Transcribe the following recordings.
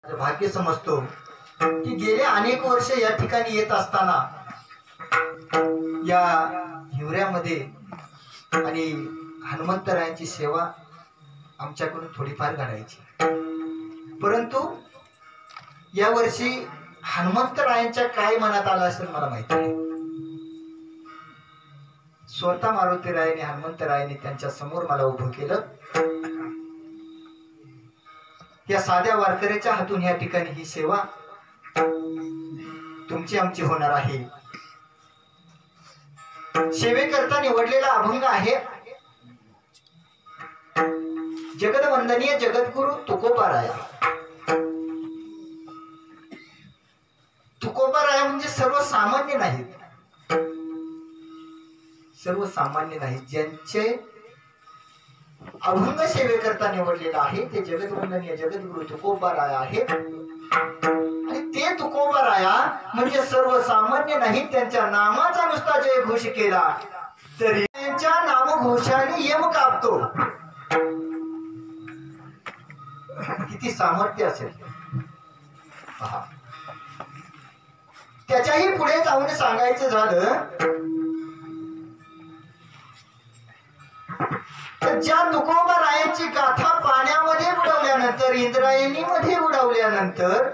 भाग्य समजतो की गेले अनेक वर्ष या ठिकाणी येत असताना या हिवऱ्यामध्ये आणि हनुमंतरायांची सेवा आमच्याकडून थोडीफार घडायची, परंतु या वर्षी हनुमंतरायांच्या काय मनात आलं असेल मला माहिती नाही। स्वतः मारुतीरायाने हनुमंतरायांनी त्यांच्या समोर मला उभं केलं। या साध्या वारकऱ्याच्या हातून या ठिकाणी ही सेवा तुमची आमची होणार आहे। सेवेकरता निवडलेला अभंग आहे जगदवंदनीय जगद्गुरु तुकोबाराया। तुकोबाराया म्हणजे सर्वसामान्य नाहीत, सर्वसामान्य नाहीत, ज्यांचे अभंग सेवेकरता निवडलेला आहे ते जगदवंदनीय जगद्गुरु तुकोबाराया आहेत। आणि ते तुकोबाराया म्हणजे सर्वसामान्य नाही, त्यांच्या नामाचा नुसता जय घोष केला तरी त्यांच्या नामघोषाने यम कापतो। किती सामर्थ्य असेल पहा। त्याच्याही पुढे जाऊन सांगायचं झालं तर ज्या तुकोबारायांची गाथा पाण्यामध्ये बुडवल्यानंतर इंद्रायणीमध्ये बुडवल्यानंतर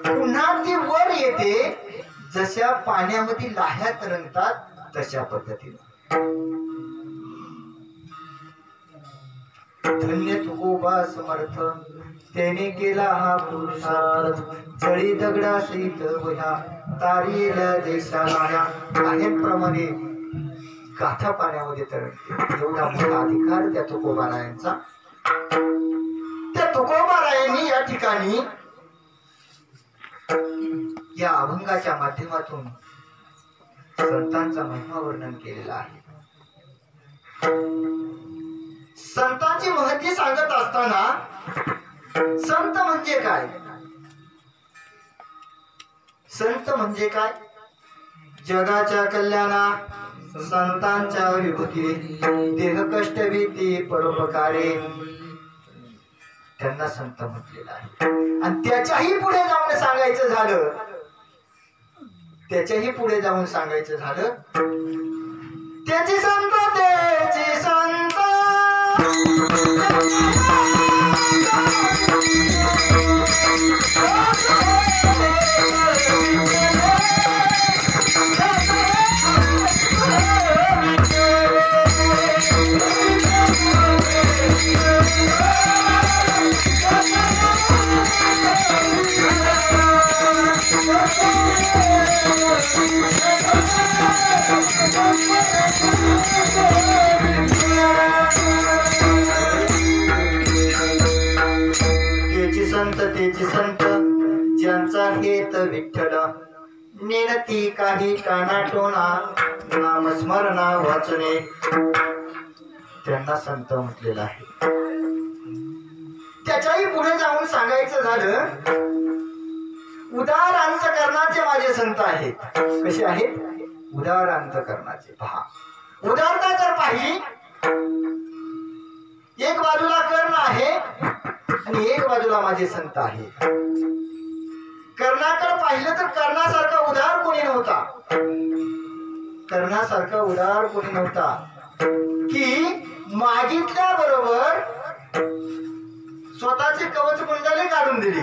पुन्हा ती वर येते, जशा पाण्यामध्ये लाह्या तरंगतात तशा पद्धतीने। धन्य तुकोबा समर्थ त्याने केला हा पुरुषार्थ, जळी दगडा सहित वह्या तारीला देशाला प्रमाणे गाथा पाण्यामध्ये तरंगते। एवढा मोठा अधिकार त्या तुकोबारायांचा। त्या तुकोबारायांनी या ठिकाणी या अभंगाच्या माध्यमातून संतांचा महिमा वर्णन केलेला आहे। संतांची महती सांगत असताना संत म्हणजे काय, संत म्हणजे काय, जगाच्या कल्याणा संतांच्या विभूती देह कष्ट भीती परोपकारे त्यांना संत म्हटलेलं आहे। आणि त्याच्याही पुढे जाऊन सांगायचं झालं, त्याच्याही पुढे जाऊन सांगायचं झालं त्याची संत त्याची संत तेची संत ज्यांचा हेत विठ्ठल नेनती काही कानाटोना नामस्मरणा वाचने त्यांना संत म्हटलेलं आहे। त्याच्याही पुढे जाऊन सांगायचं झालं उदार अंतकरणाचे माझे संत आहेत। कसे आहेत? उदार अंतकरणाचे। पहा, उदारता जर पाहिली, एक बाजूला कर्ण आहे आणि एक बाजूला माझे संत आहेत। कर्णाकडे पाहिलं तर कर्णासारखा उदार कोणी नव्हता, कर्णासारखा उदार कोणी नव्हता की मागितल्या बरोबर स्वतःचे कवच कुंडले काढून दिली,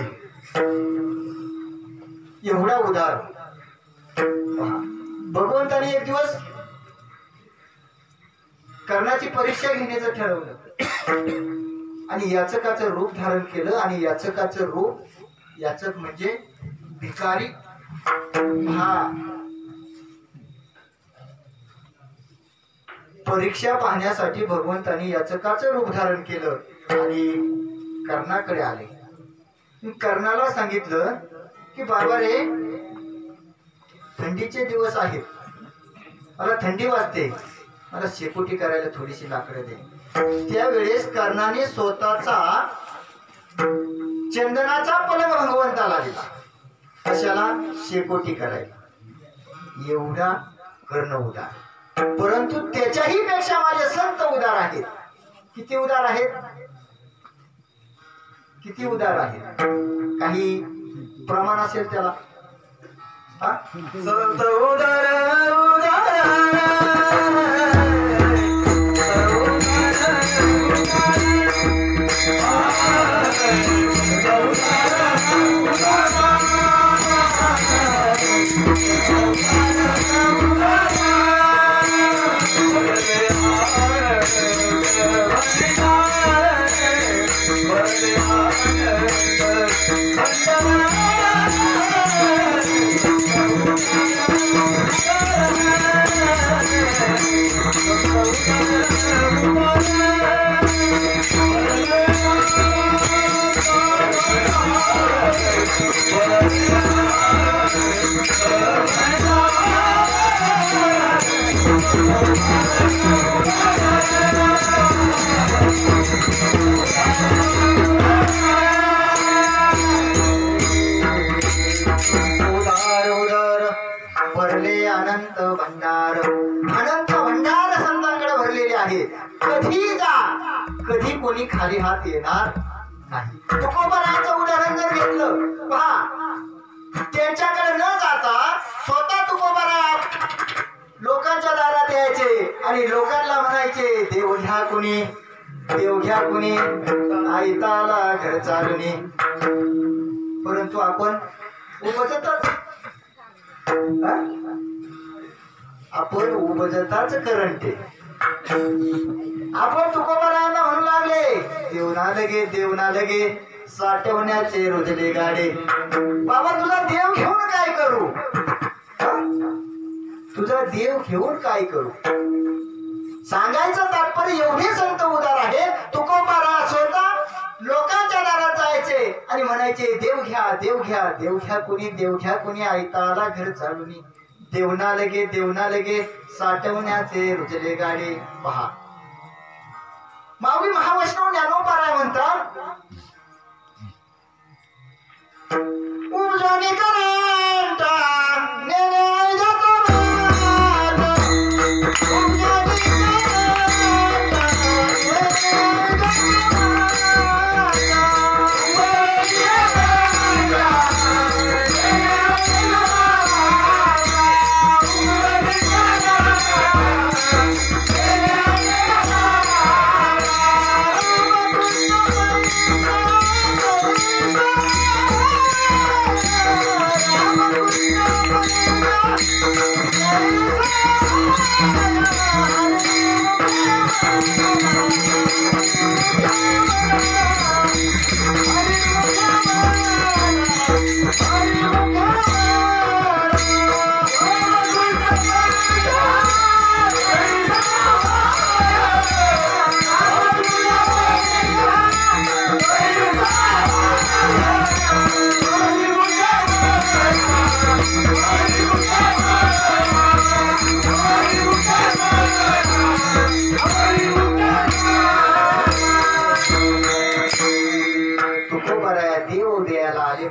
एवढा उदार। भगवंताने एक दिवस कर्णाची परीक्षा घेण्याचं ठरवलं आणि याचकाचं रूप धारण केलं। आणि याचकाचं रूप, याचक म्हणजे भिकारी, हा परीक्षा पाहण्यासाठी भगवंतानी याचकाचं रूप धारण केलं आणि कर्णाकडे आले। कर्णाला सांगितलं की बाबा रे, थंडीचे दिवस आहेत, मला थंडी वाजते, मला शेकोटी करायला थोडीशी लाकडं दे। त्यावेळेस कर्णाने स्वतःचा चंदनाचा पलंग भगवंताला दिला, कशाला? शेकोटी करायला। एवढा कर्ण उदार, परंतु त्याच्याही पेक्षा माझे संत उदार आहेत। किती उदार आहेत? किती उदार आहेत। काही प्रमाण असेल त्याला. संत उदार उदार अनंत भंडार. अनंत भंडार संतांकडे भरलेले आहे. कधी जा, कधी कोणी खाली हात येणार नाही. तुकोबारायांचं उदाहरण जर घेतलं, पहा त्यांच्याकडे न जाता स्वतः तुकोबाराय लोकांच्या दारात यायचे आणि लोकांना म्हणायचे देव घ्या कुणी, देव घ्या कुणी, आयताला घर चालुनी. परंतु आपण उपजतच, आपण उपजताच करंटे. आपण तुकोबारायांना म्हणू लागले देव ना लगे साठवण्याचे रुजले गाडे. बाबा तुझा देव घेऊन काय करू, तुझा देव घेऊन काय करू. सांगायचं तात्पर्य एवढे संत उदार आहे. तुकोबारा स्वतः लोकांच्या दारात जायचे आणि म्हणायचे देव घ्या, देव घ्या, देव घ्या कुणी, देव घ्या कुणी, आयताला घर चालुनी. देवना लगे साठवण्याचे रुजले गाडे. पहा माऊली महावैष्णव ज्ञानोबाराय म्हणतात उपजानी करंटा नेने जातो उपजानी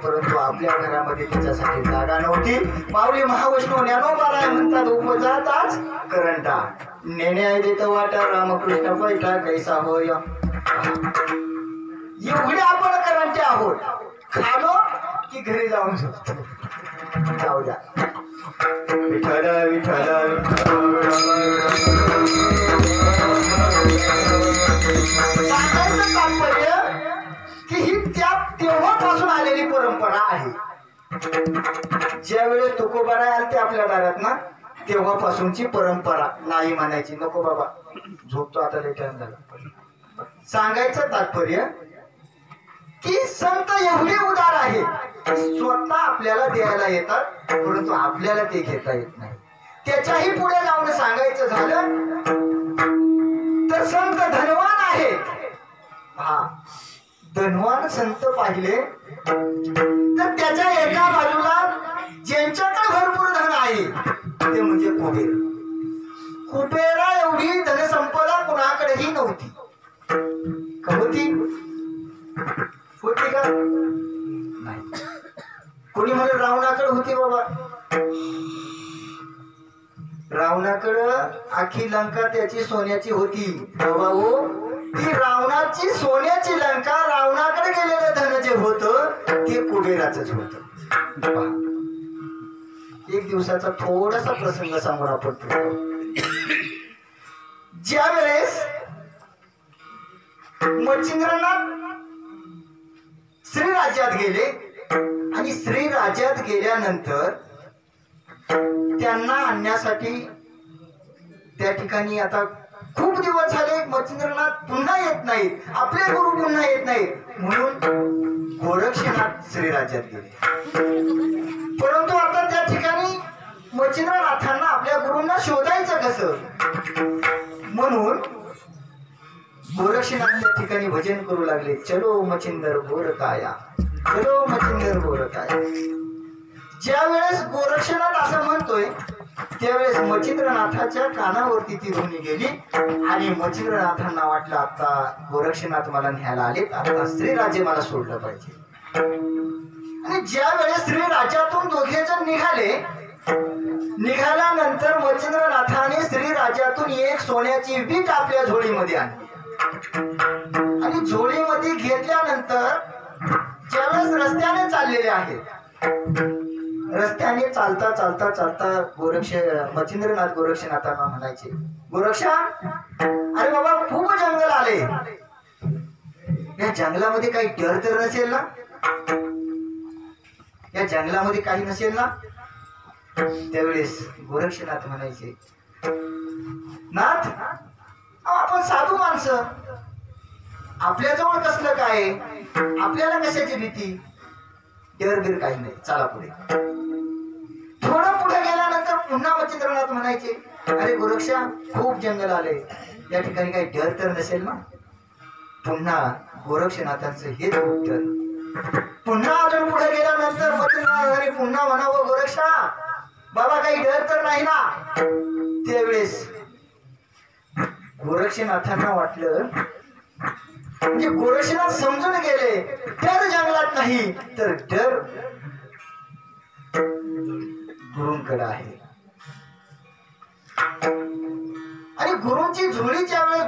परंतु आपल्या घरामध्ये त्याच्यासाठी जागा नव्हती. माऊली महावैष्णव ज्ञानोबाराय म्हणतात उपजाताच करंटा नेण्या देत वाटा रामकृष्ण पैठा कैसा होय. एवढे आपण करंटे आहोत. खालो की घरी जाऊन झोपतो. जाऊ द्या. विठ्ठल विठ्ठल सांगायचं तात्पर्य की ही त्या तेव्हापासून आलेली परंपरा आहे. ज्या वेळेस तुकोबाराय आलते आपल्या दारात ना, तेव्हापासूनची परंपरा. नाही म्हणायची नको बाबा झोपतो आता लय टाइम झाला. सांगायचं तात्पर्य की संत एवढे उदार आहेत स्वतः आपल्याला द्यायला येतात, परंतु आपल्याला ते घेता येत नाही. त्याच्याही पुढे जाऊन सांगायचं झालं तर संत धनवान आहेत. हा धनवान संत पाहिले तर त्याच्या एका बाजूला ज्यांच्याकडे भरपूर धन आहे ते म्हणजे कुबेर. कुबेरा एवढी धनसंपदा कुणाकडेही नव्हती. होती होती का नाही. कोणी म्हणे रावणाकडे होती बाबा. रावणाकडं आखी लंका त्याची सोन्याची होती. बाबा हो ती रावणाची सोन्याची लंका, रावणाकडे गेलेलं धन जे होतं ते कुबेराच होत. एक दिवसाचा थोडासा प्रसंग सांगून आपण ज्या वेळेस मच्छिंद्रनाथ श्री राज्यात गेले आणि श्री राज्यात गेल्यानंतर त्यांना आणण्यासाठी त्या ठिकाणी आता खूप दिवस झाले मच्छिंद्रनाथ पुन्हा येत नाहीत, आपले गुरु पुन्हा येत नाहीत म्हणून गोरक्षनाथ श्री राज्यात गेले. परंतु आता त्या ठिकाणी मच्छिंद्रनाथांना आपल्या गुरूंना शोधायचं कसं म्हणून गोरक्षनाथ त्या ठिकाणी भजन करू लागले. चलो मच्छिंदर गोरकाया, चलो मच्छिंदर गोरकाया. ज्या वेळेस गोरक्षनाथ असं म्हणतोय त्यावेळेस मच्छिंद्रनाथाच्या कानावरती ती ध्वनी गेली आणि मच्छिंद्रनाथांना वाटलं आता गोरक्षनाथ मला न्यायला आले, आता श्रीराज्य मला सोडलं पाहिजे. आणि ज्या वेळेस श्री राज्यातून दोघे जण निघाले, निघाल्यानंतर मच्छिंद्रनाथाने श्री राज्यातून एक सोन्याची वीट आपल्या झोळीमध्ये आणली आणि झोळीमध्ये घेतल्यानंतर ज्यावेळेस रस्त्याने चाललेले आहेत, रस्त्याने चालता चालता चालता मच्छिंद्रनाथ गोरक्षनाथांना म्हणायचे, गोरक्षा अरे बाबा खूप जंगल आले, या जंगलामध्ये काही डर तर नसेल ना, या जंगलामध्ये काही नसेल ना. त्यावेळेस गोरक्षनाथ म्हणायचे, नाथ आपण साधू माणसं, आपल्याजवळ कसलं काय, आपल्याला कशाची भीती, डर बीर काही नाही, चला पुढे. थोडं पुढे गेल्यानंतर पुन्हा मच्छिंद्रनाथ म्हणायचे, अरे गोरक्षा खूप जंगल आले, या ठिकाणी काही डर तर नसेल ना. पुन्हा गोरक्षनाथांचं हेच उत्तर. पुन्हा अजून पुढे गेल्यानंतर मच्छिंद्रनाथांनी पुन्हा म्हणावं, गोरक्षा बाबा काही डर तर नाही ना. त्यावेळेस गोरक्षनाथांना वाटलं, म्हणजे गोरक्षनाथ समजून गेले डर जंगलात नाही तर डर गुरूंकडे आहे. आणि गुरूंची झोळी ज्यावेळेस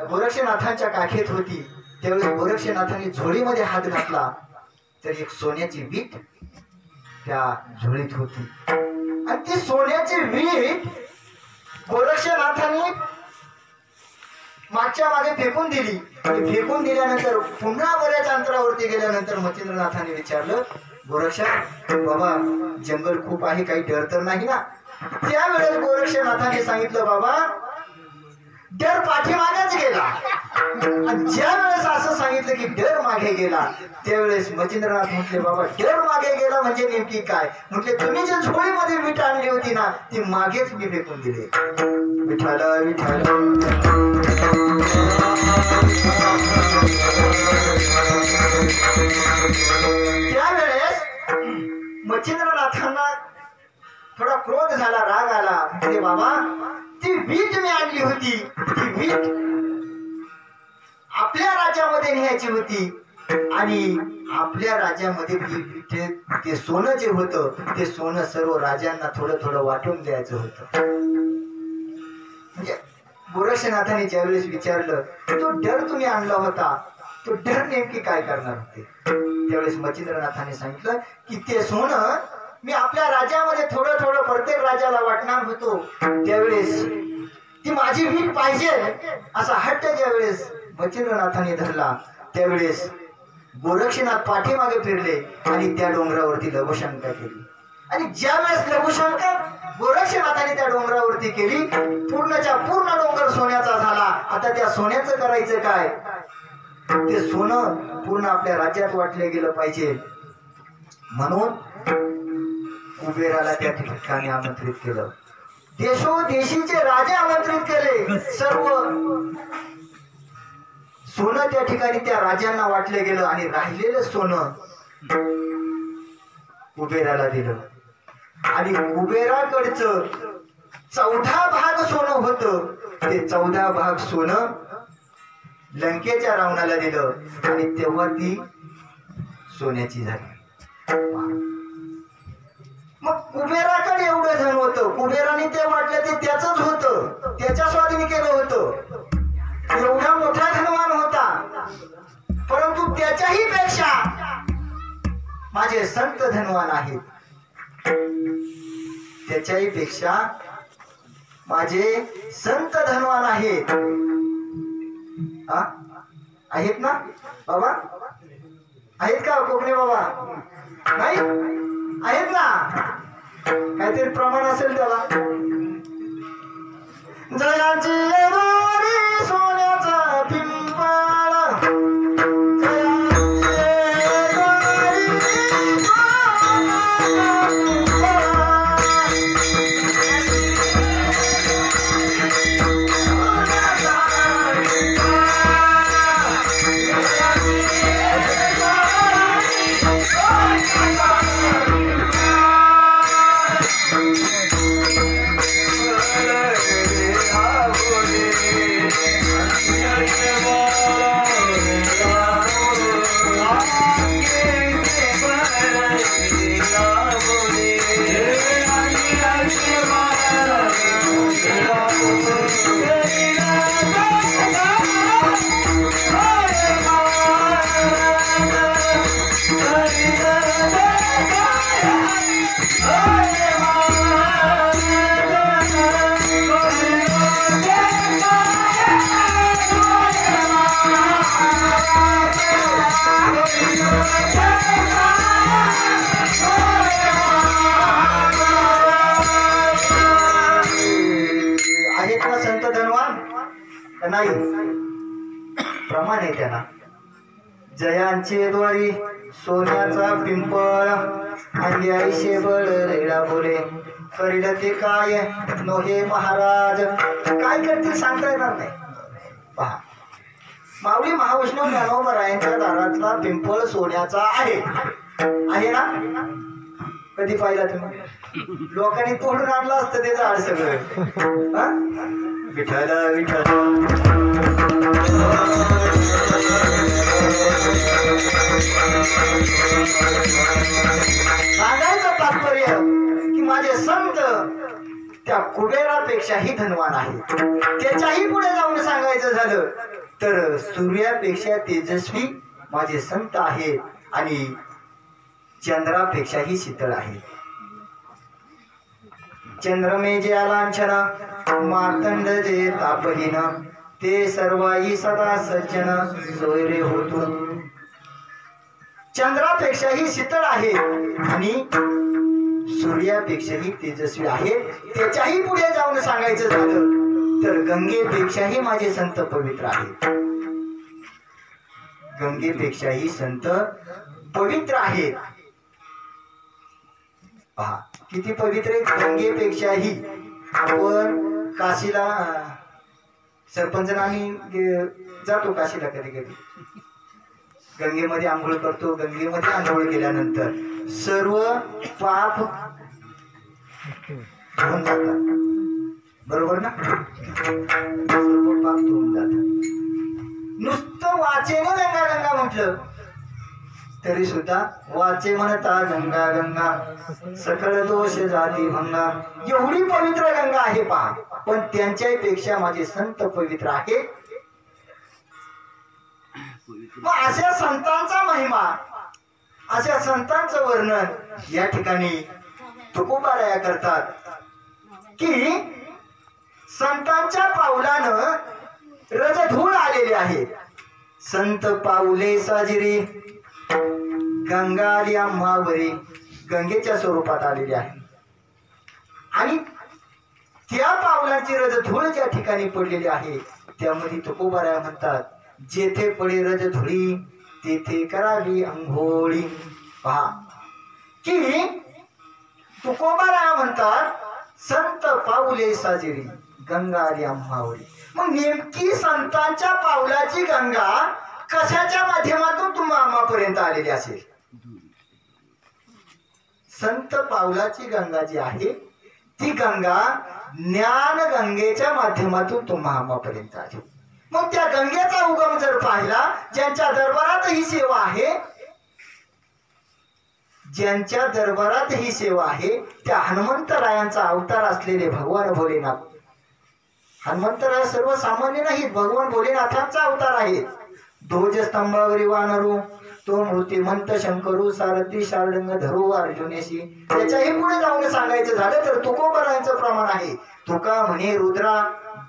गोरक्षनाथांच्या काखेत होती त्यावेळेस गोरक्षनाथांनी झोळीमध्ये हात घातला तर एक सोन्याची वीट त्या झोळीत होती. आणि ती सोन्याची वीट गोरक्षनाथांनी मागच्या मागे फेकून दिली. आणि फेकून दिल्यानंतर पुन्हा बऱ्याच अंतरावरती गेल्यानंतर मच्छिंद्रनाथांनी विचारलं, गोरक्षा बाबा जंगल खूप आहे, काही डर तर नाही ना. त्यावेळेस गोरक्षनाथांनी सांगितलं, बाबा डर पाठीमागेच गेला. आणि ज्या वेळेस असं सांगितलं की डर मागे गेला त्यावेळेस मच्छिंद्रनाथ म्हटले, बाबा डर मागे गेला म्हणजे नेमकी काय. म्हटले, तुम्ही जे झोळीमध्ये वीट आणली होती ना ती मागेच मी फेकून दिली. विठ्ठल विठ्ठल. त्यावेळेस मच्छिंद्रनाथांना थोडा क्रोध झाला, राग आला. म्हणजे बाबा ती वीट मी आणली होती, ती वीट आपल्या राज्यामध्ये न्यायची होती आणि आपल्या राज्यामध्ये ते सोनं जे होतं ते सोनं सर्व राजांना थोडं थोडं वाटून द्यायचं होतं. म्हणजे गोरक्षनाथांनी ज्यावेळेस विचारलं, तो डर तुम्ही आणला होता, तो डर नेमकी काय करणार होते. त्यावेळेस मच्छिंद्रनाथांनी सांगितलं की ते सोनं मी आपल्या राज्यामध्ये थोडं थोडं प्रत्येक राजाला वाटणार होतो. त्यावेळेस ती माझी वीट पाहिजे असा हट्ट ज्यावेळेस मच्छिंद्रनाथांनी धरला त्यावेळेस गोरक्षनाथ पाठीमागे फिरले आणि त्या डोंगरावरती लघुशंका केली. आणि ज्यावेळेस लघुशंका गोरक्षनाथाने त्या डोंगरावरती केली, पूर्णच्या पूर्ण डोंगर सोन्याचा झाला. आता त्या सोन्याचं करायचं काय, ते सोनं पूर्ण आपल्या राज्यात वाटले गेलं पाहिजे म्हणून कुबेराला त्या ठिकाणी आमंत्रित केलं. देशोदेशीचे राजे आमंत्रित केले. सर्व सोनं त्या ठिकाणी त्या राजांना वाटलं गेलं आणि राहिलेलं सोनं कुबेराला दिलं. आणि कुबेराकडचं 14 भाग सोनं होतं, ते 14 भाग सोनं लंकेच्या रावणाला दिलं आणि तेव्हा ती सोन्याची झाली. मग कुबेराकडे एवढं धन होतं, कुबेराने ते वाटलं ते त्याच होतं, त्याच्या स्वाधीन केलं होतं. एवढा मोठा धनवान होता, परंतु त्याच्याही पेक्षा माझे संत धनवान आहेत. त्याच्याही पेक्षा माझे संत धनवान आहेत. आहेत ना बाबा? आहेत का कोकणे बाबा? नाही आहेत ना? काहीतरी प्रमाण असेल त्याला. जयाची वारी सोन्याचा पिंपळ, नाही प्रमाण आहे त्यांना. जयांचे द्वारी सोन्याचा पिंपळ, आणि आईशे बळ रेडा बोले, करील ते काय नोहे महाराज. काय करतील सांगता येणार नाही. पहा, माऊली महावैष्णव ज्ञानोबरायांच्या दारातला पिंपळ सोन्याचा आहे. आहे ना? कधी पाहिला तुम्ही? लोकांनी तोडून आणलं असतं ते झाड सगळं. विठ्ठल विठ्ठल सांगायचं तात्पर्य की माझे संत त्या कुबेरापेक्षाही धनवान आहे. त्याच्याही पुढे जाऊन सांगायचं झालं तर सूर्यापेक्षा तेजस्वी माझे संत आहेत आणि चंद्रापेक्षाही शीतळ आहे. चंद्रमे जे लांछन, मार्तंड जे तापहीन, ते सर्वाई सदा सज्जन सोयरे होतो. चंद्रापेक्षाही शीतळ आहे आणि सूर्यापेक्षाही तेजस्वी आहे. त्याच्याही पुढे जाऊन सांगायचं झालं तर गंगेपेक्षाही माझे संत पवित्र आहेत. गंगेपेक्षाही संत पवित्र आहेत. पहा किती पवित्र आहेत. गंगेपेक्षाही आपण काशीला सरपंचना आम्ही जातो काशीला कधी कधी. गंगेमध्ये आंघोळ करतो. गंगेमध्ये आंघोळ केल्यानंतर सर्व पाप धुवून जातात. बरोबर ना? सर्व पाप धुवून जातात. नुसतं वाचेने गंगा गंगा म्हटलं तरी सुद्धा वाचे म्हणता गंगा गंगा सकळ दोष जाती भंगा. एवढी पवित्र गंगा आहे पहा. पण त्यांच्यापेक्षा माझे संत पवित्र आहे. मग अशा संतांचा महिमा, अशा संतांचं वर्णन या ठिकाणी तुकोबाराया करतात की संतांच्या पावलानं रजधूळ आलेले आहे. संत पाऊले साजिरी गंगा आली आम्हावरी, गंगेच्या स्वरूपात आलेली आहे. आणि त्या पावलांची रजधूळ ज्या ठिकाणी पडलेली आहे त्यामध्ये तुकोबाराया म्हणतात जेथे पडे रजधुळी तेथे करावी अंघोळी. पहा की तुकोबाराया म्हणतात संत पाऊले साजिरी गंगा आली आम्हावरी. मग नेमकी संतांच्या पावलाची गंगा कशाच्या माध्यमातून तुम्हा आम्हापर्यंत आलेली असेल? संत पावलाची गंगा जी आहे ती गंगा ज्ञान गंगेच्या माध्यमातून तुम्हा आम्हापर्यंत आली. मग त्या गंगेचा उगम जर पाहिला, ज्यांच्या दरबारात ही सेवा आहे, ज्यांच्या दरबारात ही सेवा आहे त्या हनुमंतरायांचा अवतार असलेले भगवान भोलेनाथ हनुमंतराय सर्वसामान्य नाहीत, भगवान भोलेनाथांचा अवतार आहे. ध्वज स्तंभावरी वानरू तो मूर्तिमंत शंकरू सारथी शार्दंग धरू अर्जुनेशी. त्याच्याही पुढे जाऊन सांगायचं झालं तर तुकोबारायांचं प्रमाण आहे. तुका म्हणे रुद्रा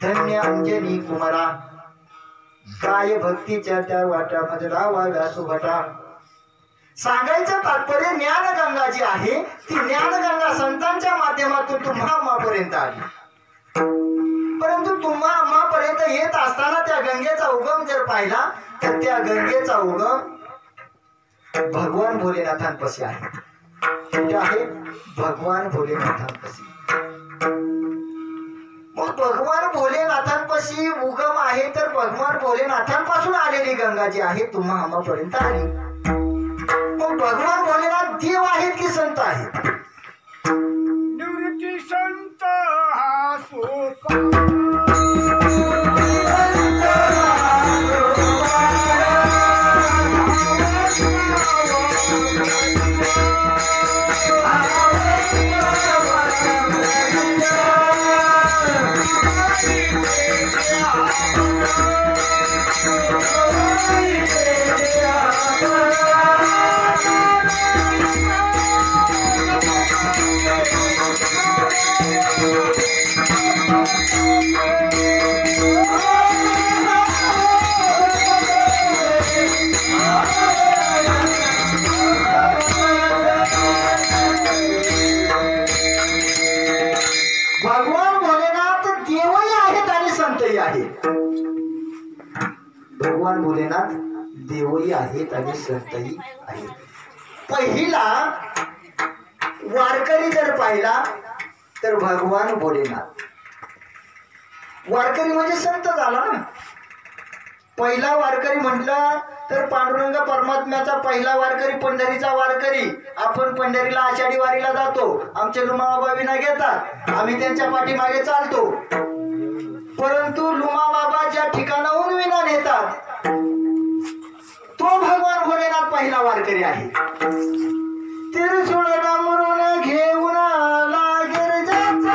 धन्य अंजनी कुमारा, काय भक्तीच्या त्या वाट्यामध्ये रावा व्यासुभटा. सांगायचं तात्पर्य ज्ञानगंगा जी आहे ती ज्ञानगंगा संतांच्या माध्यमातून तुम्हा आम्हापर्यंत आली. परंतु तुम्हा आम्हापर्यंत येत असताना त्या गंगेचा उगम जर पाहिला तर त्या गंगेचा उगम भगवान भोलेनाथांपाशी आहे. कुठे आहे? भगवान भोलेनाथांपाशी. मग भगवान भोलेनाथांपाशी उगम आहे तर भगवान भोलेनाथांपासून आलेली गंगा जी आहे तुम्हा आम्हापर्यंत आली. मग भगवान भोलेनाथ देव आहेत की संत आहेत? निवृत्ती संत हा भगवान भोलेनाथ देवही आहेत आणि संतही आहेत. भगवान भोलेनाथ देवही आहेत आणि संतही आहेत. पहिला वारकरी जर पाहिला तर भगवान भोलेनाथ. वारकरी म्हणजे संत झाला ना. पहिला वारकरी म्हटलं तर पांडुरंग परमात्म्याचा पहिला वारकरी, पंढरीचा वारकरी. आपण पंढरीला आषाढी वारीला जातो, आमचे लुमाबाबा विना घेतात, आम्ही त्यांच्या पाठीमागे चालतो. परंतु लुमाबाबा ज्या ठिकाणाहून विना नेतात तो भगवान भोलेनाथ पहिला वारकरी आहे. तिरसुळ डांबरून घेऊन आला गिरजाचा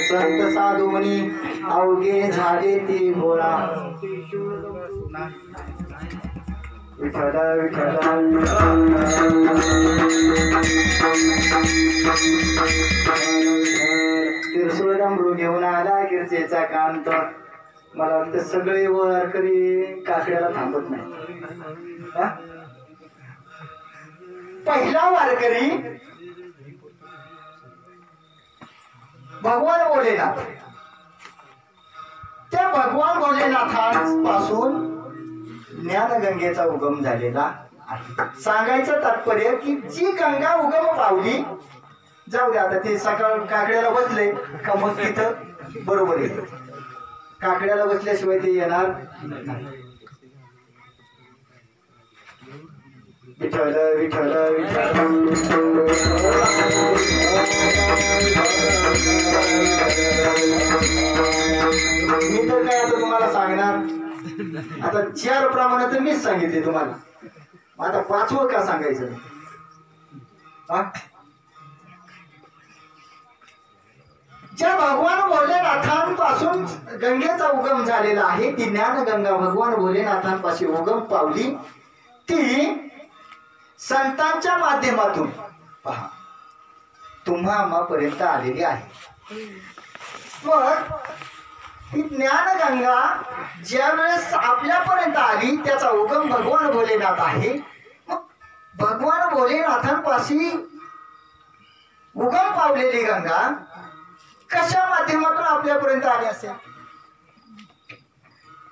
संत साधुनी अवघे झाले ती गोळा. विठला विठला तिरसुळ डांबरू घेऊन आला गिरजेचा कांत. मला वाटतं सगळे वारकरी काकड्याला थांबत नाही. पहिला वारकरी भगवान भोलेनाथ. त्या भगवान भोलेनाथांपासून ज्ञानगंगेचा उगम झालेला आहे. सांगायचं तात्पर्य की जी गंगा उगम पावली, जाऊ दे आता ते सकाळ काकड्याला बसले का मग तिथं बरोबर येत. काकड्याला बसल्याशिवाय ते येणार नाही. विठ्ठल विठ्ठल विठ्ठल मी तर काय आता तुम्हाला सांगणार. आता 4 प्रमाणात तर मीच सांगितले तुम्हाला, आता 5वं का सांगायचं? ज्या भगवान भोलेनाथांपासून गंगेचा उगम झालेला आहे ती ज्ञानगंगा भगवान भोलेनाथांपाशी उगम पावली. ती संतांच्या माध्यमातून पहा तुम्हा आम्हापर्यंत आलेली आहे. मग ही ज्ञानगंगा ज्या वेळेस आपल्यापर्यंत आली त्याचा उगम भगवान भोलेनाथ आहे. मग भगवान भोलेनाथांपाशी उगम पावलेली गंगा कशा माध्यमातून आपल्यापर्यंत आली असेल,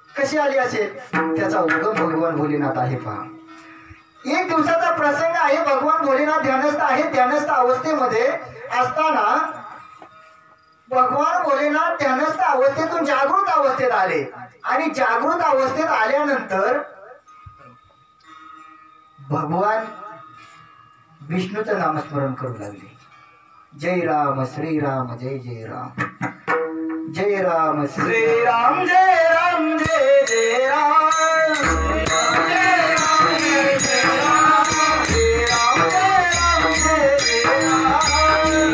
कशी आली असेल? त्याचा उगम भगवान भोलेनाथ आहे. पहा, एक दिवसाचा प्रसंग आहे. भगवान भोलेनाथ ध्यानस्थ आहे. ध्यानस्थ अवस्थेमध्ये असताना भगवान भोलेनाथ ध्यानस्थ अवस्थेतून जागृत अवस्थेत आले आणि जागृत अवस्थेत आल्यानंतर भगवान विष्णूचं नामस्मरण करू लागले. जय राम श्रीराम जय जय राम, जय राम श्रीराम जय राम जय जय राम, जय राम जय राम जय राम, जय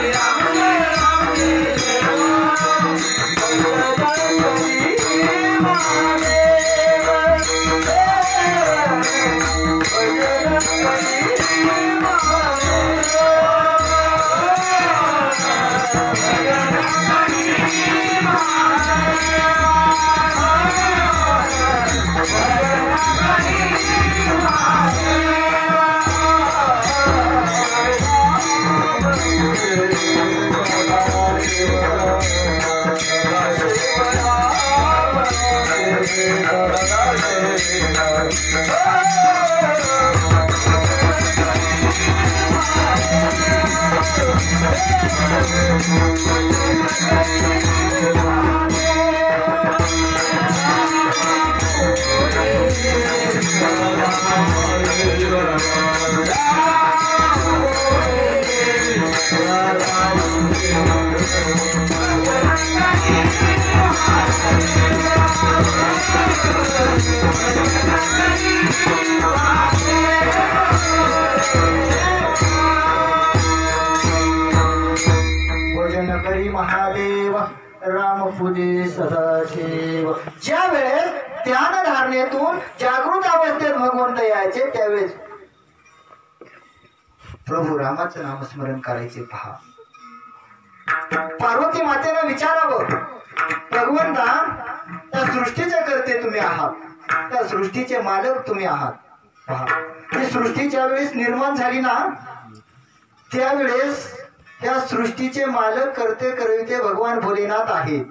राम जय राम जय राम, जय राम जय राम जय राम, महादेव महादेव राम पूजे सदाशिव. ज्या वेळेस ध्यान धारणेतून जागृत अवस्थेत भगवंत यायचे त्यावेळेस प्रभू रामाचं नामस्मरण करायचे. पहा, पार्वती मातेनं विचारावं, भगवंता त्या सृष्टीचे करते तुम्ही आहात, त्या सृष्टीचे मालक तुम्ही आहात. पहा, ही सृष्टी ज्या वेळेस निर्माण झाली ना त्यावेळेस त्या सृष्टीचे मालक करते करविते भगवान भोलेनाथ आहेत.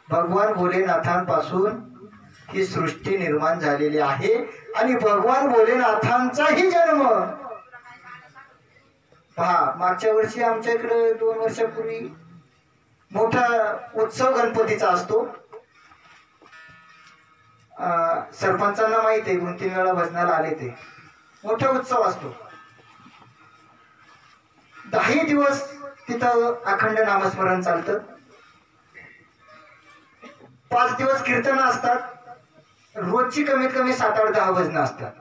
भगवान भोलेनाथांपासून ही सृष्टी निर्माण झालेली आहे आणि भगवान भोलेनाथांचाही जन्म. पहा, मागच्या वर्षी आमच्या इकडे 2 वर्षापूर्वी मोठा उत्सव गणपतीचा असतो. सरपंचांना माहित आहे, 2-3 वेळा भजनाला आले ते. मोठा उत्सव असतो. 10 दिवस तिथं अखंड नामस्मरण चालतं. 5 दिवस कीर्तन असतात. रोजची कमीत कमी 7-8-10 भजनं असतात.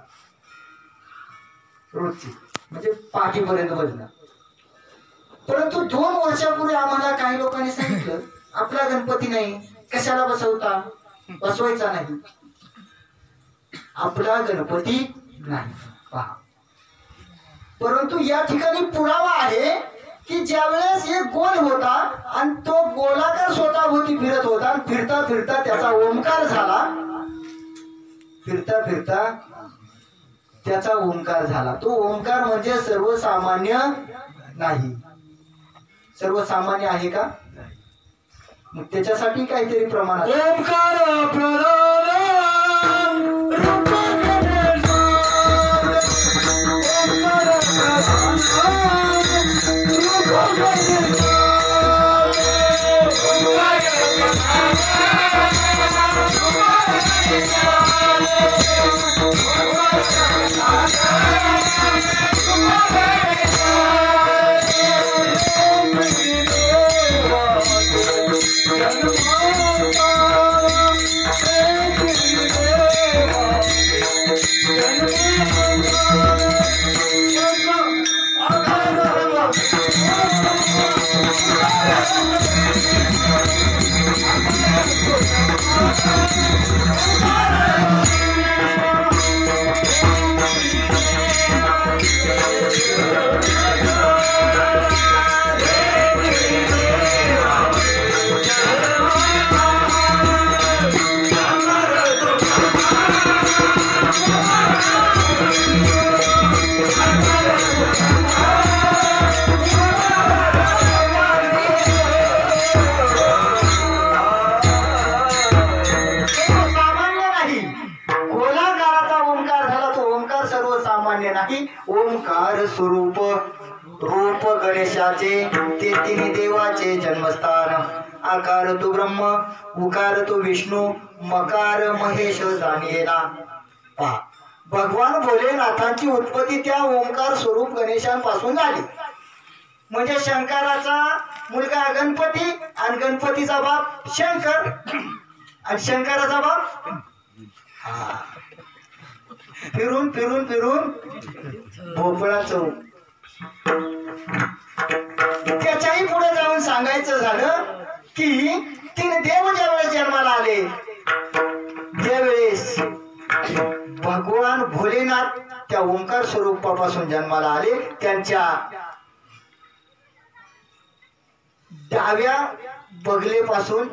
रोजची म्हणजे पहाटेपर्यंत भजनं. परंतु 2 वर्षापूर्वी आम्हाला काही लोकांनी सांगितलं, आपला गणपती नाही, कशाला बसवता, बसवायचा नाही. आपला गणपती नाही. पहा, परंतु या ठिकाणी पुरावा आहे की ज्यावेळेस एक गोल होता आणि तो गोलाकार स्वतःभोवती फिरत होता आणि फिरता फिरता त्याचा ओंकार झाला. फिरता फिरता त्याचा ओंकार झाला. तो ओंकार म्हणजे सर्वसामान्य नाही. सर्वसामान्य आहे का? मग त्याच्यासाठी काहीतरी प्रमाणात ओंकार Oh, स्वरूप रूप गणेशाचे ते तिन्ही देवाचे जन्मस्थान. आकार तो ब्रह्म, उकार तो विष्णू, मकार महेश जाणेला. पहा, भगवान भोलेनाथांची उत्पत्ती त्या ओंकार स्वरूप गणेशांपासून झाली. म्हणजे शंकराचा मुलगा गणपती आणि गणपतीचा बाप शंकर आणि शंकराचा बाप फिरून फिरून फिरून भोपळा चौक. त्याच्याही पुढे जाऊन सांगायचं झालं की तीन देव ज्यावेळेस जन्माला आले त्यावेळेस भगवान भोलेनाथ त्या ओंकार स्वरूपापासून जन्माला आले. त्यांच्या डाव्या बगलेपासून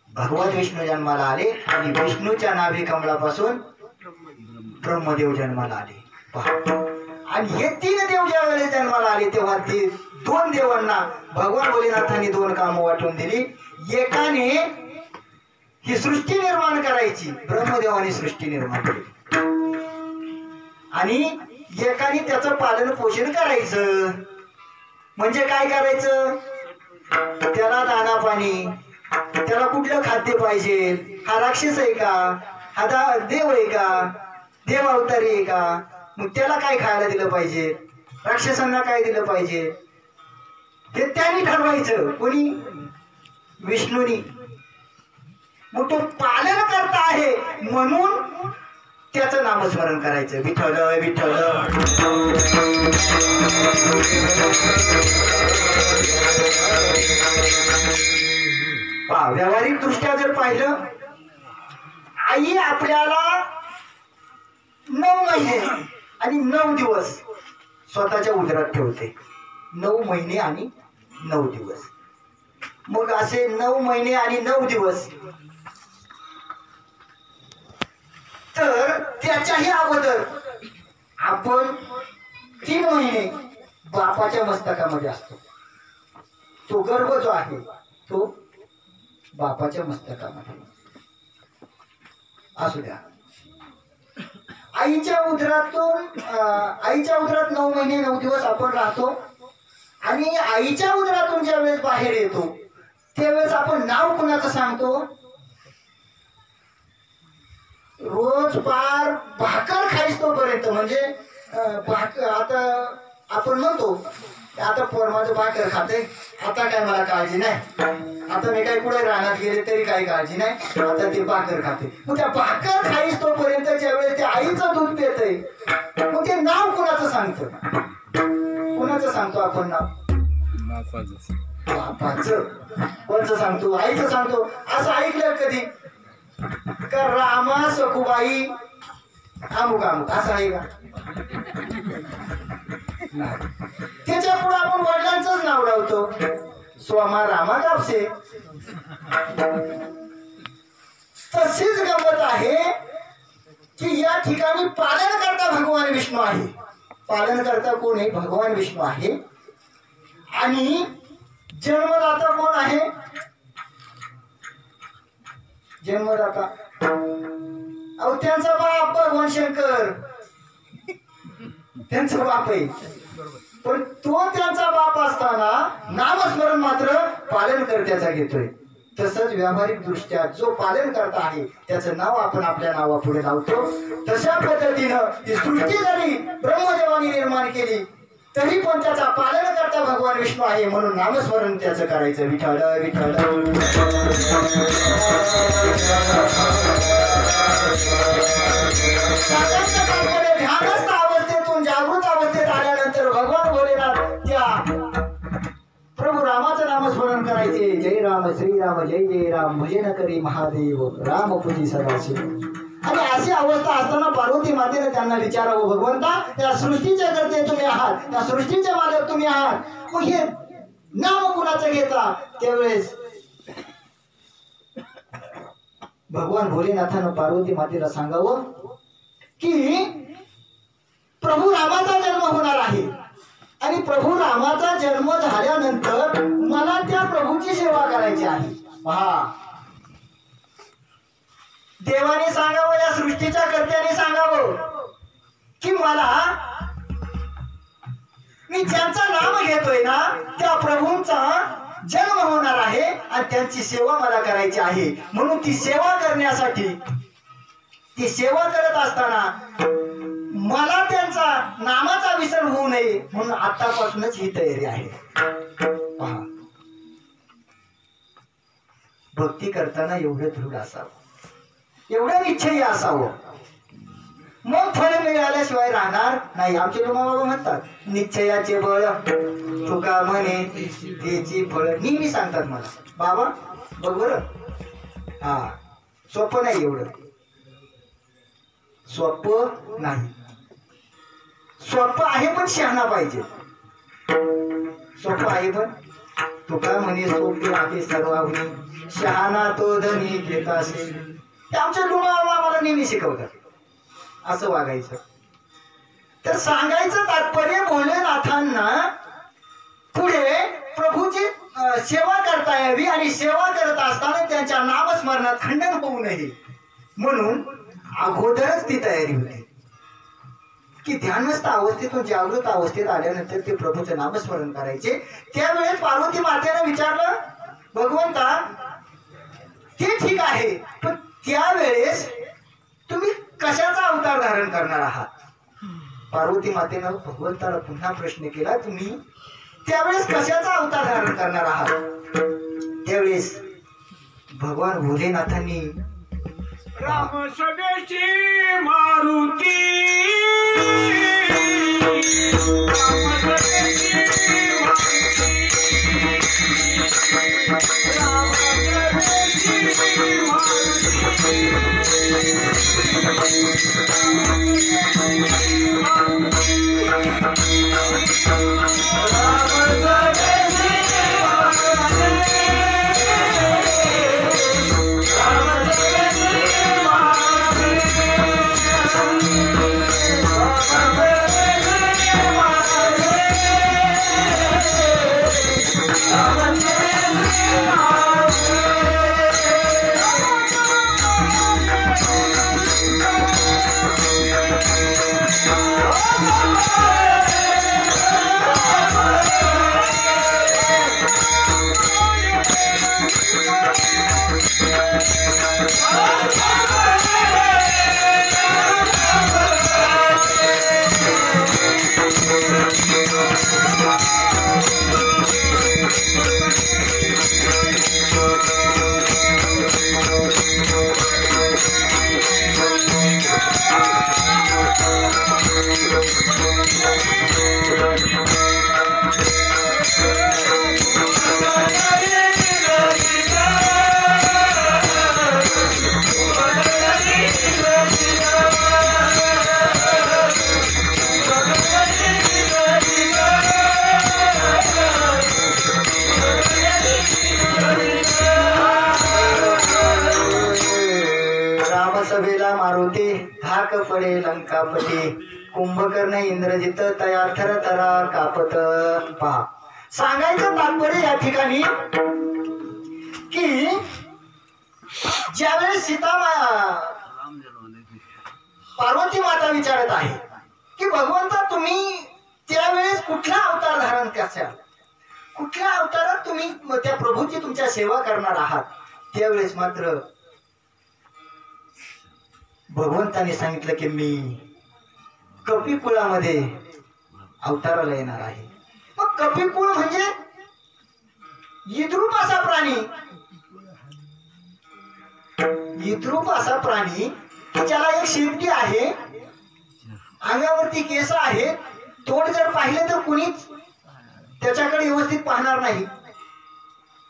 भगवान विष्णू जन्माला आले आणि विष्णूच्या नाभी कमळापासून ब्रह्मदेव जन्माला आले. आणि हे तीन देव ज्या वेळेस जन्माला आले तेव्हा ते दोन देवांना भगवान भोलेनाथांनी दोन कामं वाटून दिली. एकाने ही सृष्टी निर्माण करायची, ब्रह्मदेवाने सृष्टी निर्माण केली, आणि एकाने त्याचं पालन पोषण करायचं. म्हणजे काय करायचं, त्याला दाना पाणी, त्याला कुठलं खाद्य पाहिजे, हा राक्षस आहे का, हा देव आहे का, देव अवतारी आहे का, मग त्याला काय खायला दिलं पाहिजे, राक्षसांना काय दिलं पाहिजे, हे त्यांनी ठरवायचं. कोणी, विष्णूनी. मग तो पालन करता आहे म्हणून त्याचं नामस्मरण करायचं, विठ्ठल विठ्ठल. व्यावहारिक दृष्ट्या जर पाहिलं, आई आपल्याला 9 महिने आणि 9 दिवस स्वतःच्या उदरात ठेवते. 9 महिने आणि 9 दिवस. मग असे 9 महिने आणि 9 दिवस, तर त्याच्याही अगोदर आपण 3 महिने बापाच्या मस्तकामध्ये असतो. तो गर्भ जो आहे तो बापाच्या मस्तकामध्ये असू द्या. आईच्या उदरात 9 महिने 9 दिवस आपण राहतो. आणि आईच्या उदरातून ज्या वेळेस बाहेर येतो त्यावेळेस आपण नाव कुणाचं सांगतो. रोज पार भाकर खायच तोपर्यंत, म्हणजे आता आपण म्हणतो आता पोर माझं भाकर खाते, आता काय मला काळजी नाही, आता मी काय कुठे रानात गेले तरी काही काळजी नाही, आता ते भाकर खाते. मग त्या भाकर खाईस तोपर्यंत ज्यावेळेस ते आईचं दूध पितंय, मग ते नाव कुणाचं सांगतो, कुणाचं सांगतो आपण नाव, बापाचं. कोणचं सांगतो, आईचं सांगतो. असं ऐकलं कधी का रामा सखुबाई अमुक अमुक, असं आहे का? त्याच्या पुढे आपण वडिलांचंच नाव लावतो, सोमा रामा कापसे. तशीच गंमत आहे की या ठिकाणी पालन करता भगवान विष्णू आहे. पालन करता कोण आहे, भगवान विष्णू आहे. आणि जन्मदाता कोण आहे, जन्मदाता अहो त्यांचा बाप भगवान शंकर, त्यांचा बाप आहे. पण तो त्यांचा बाप असताना नामस्मरण मात्र पालन करत्याचा घेतोय. तसंच व्यावहारिक दृष्ट्या जो पालन करता आहे त्याचं नाव आपण आपल्या नावापुढे लावतो. तशा पद्धतीनं ही सृष्टी जरी ब्रह्मदेवाने निर्माण केली तरी पण त्याचा पालन करता भगवान विष्णू आहे, म्हणून नामस्मरण त्याचं करायचं, विठ्ठल विठ्ठल. ध्यानस्थ अवस्थेतून जागृत अवस्थेत आल्यानंतर भगवान भोलेनाथ त्या प्रभू रामाचं नामस्मरण करायचे. जय राम श्रीराम जय जय राम, भजे न करी महादेव, राम पूजी सदाशिव. आणि अशी अवस्था असताना पार्वती मातेने त्यांना विचारावं, भगवंता त्या सृष्टीचे करते तुम्ही आहात, त्या सृष्टीचे मालक तुम्ही आहात, मग हे नाम कुणाचं घेता. त्यावेळेस भगवान भोलेनाथानं पार्वती मातेला सांगावं की प्रभू रामाचा जन्म होणार आहे आणि प्रभू रामाचा जन्म झाल्यानंतर मला त्या प्रभूची सेवा करायची आहे. पहा, देवाने सांगावं, या सृष्टीच्या कर्त्याने सांगावं की मला मी ज्यांचं नाम घेतोय ना त्या प्रभूंचा जन्म होणार आहे आणि त्यांची सेवा मला करायची आहे. म्हणून ती सेवा करण्यासाठी, ती सेवा करत असताना मला त्यांचा नामाचा विसर होऊ नये म्हणून आतापासूनच ही तयारी आहे. पहा, भक्ती करताना एवढं दृढ असावं, एवढं निश्चयी असावं, मग फळ मिळाल्याशिवाय राहणार नाही. आमचे बाबा म्हणतात निश्चयाचे बळ तुका म्हणे त्याची फळ. नेहमी सांगतात मला, बाबा बघ बरं, हा सोपं नाही, एवढं सोपं नाही. सोपं आहे पण शहाणा पाहिजे. सोपं आहे पण तुका म्हणे सोपे आहे सर्वाहुनी शहाणा तो धनी घेत असेल. ते आमच्या बाबा आम्हाला नेहमी शिकवतात असं वागायचं. तर सांगायचं तात्पर्य भोलेनाथांना पुढे प्रभूची सेवा करता यावी आणि सेवा करत असताना त्यांच्या नामस्मरणात खंडन होऊ नये म्हणून अगोदरच ती तयारी होती की ध्यानस्थ अवस्थेतून जागृत अवस्थेत आल्यानंतर ते प्रभूचं नामस्मरण करायचे. त्यावेळेस पार्वती मातेनं विचारलं, भगवंता ते ठीक आहे पण त्यावेळेस तुम्ही कशाचा अवतार धारण करणार आहात? पार्वती मातेनं भगवंताला पुन्हा प्रश्न केला, तुम्ही त्यावेळेस कशाचा अवतार धारण करणार आहात? त्यावेळेस भगवान भोलेनाथांनी राम सगळ्याची मारुती, राम सगळ्याची मारुती, राम सगळ्याची मारुती धाक पडे लंकापती कुंभकर्ण इंद्रजित तया थर थरा कापत. पहा, सांगायचं तात्पर्य या ठिकाणी की ज्यावेळेस पार्वती माता विचारत आहे की भगवंता तुम्ही त्यावेळेस कुठला अवतार धारण कराल, कुठल्या अवतारात तुम्ही त्या प्रभूची तुमच्या सेवा करणार आहात? त्यावेळेस मात्र भगवंताने सांगितलं की मी कपिकुळामध्ये अवताराला येणार आहे. मग कपिकुळ म्हणजे इद्रूप असा प्राणी, इद्रूप असा प्राणी की ज्याला एक शेपटी आहे, अंगावरती केस आहे, तोंड जर पाहिले तर कुणीच त्याच्याकडे व्यवस्थित पाहणार नाही,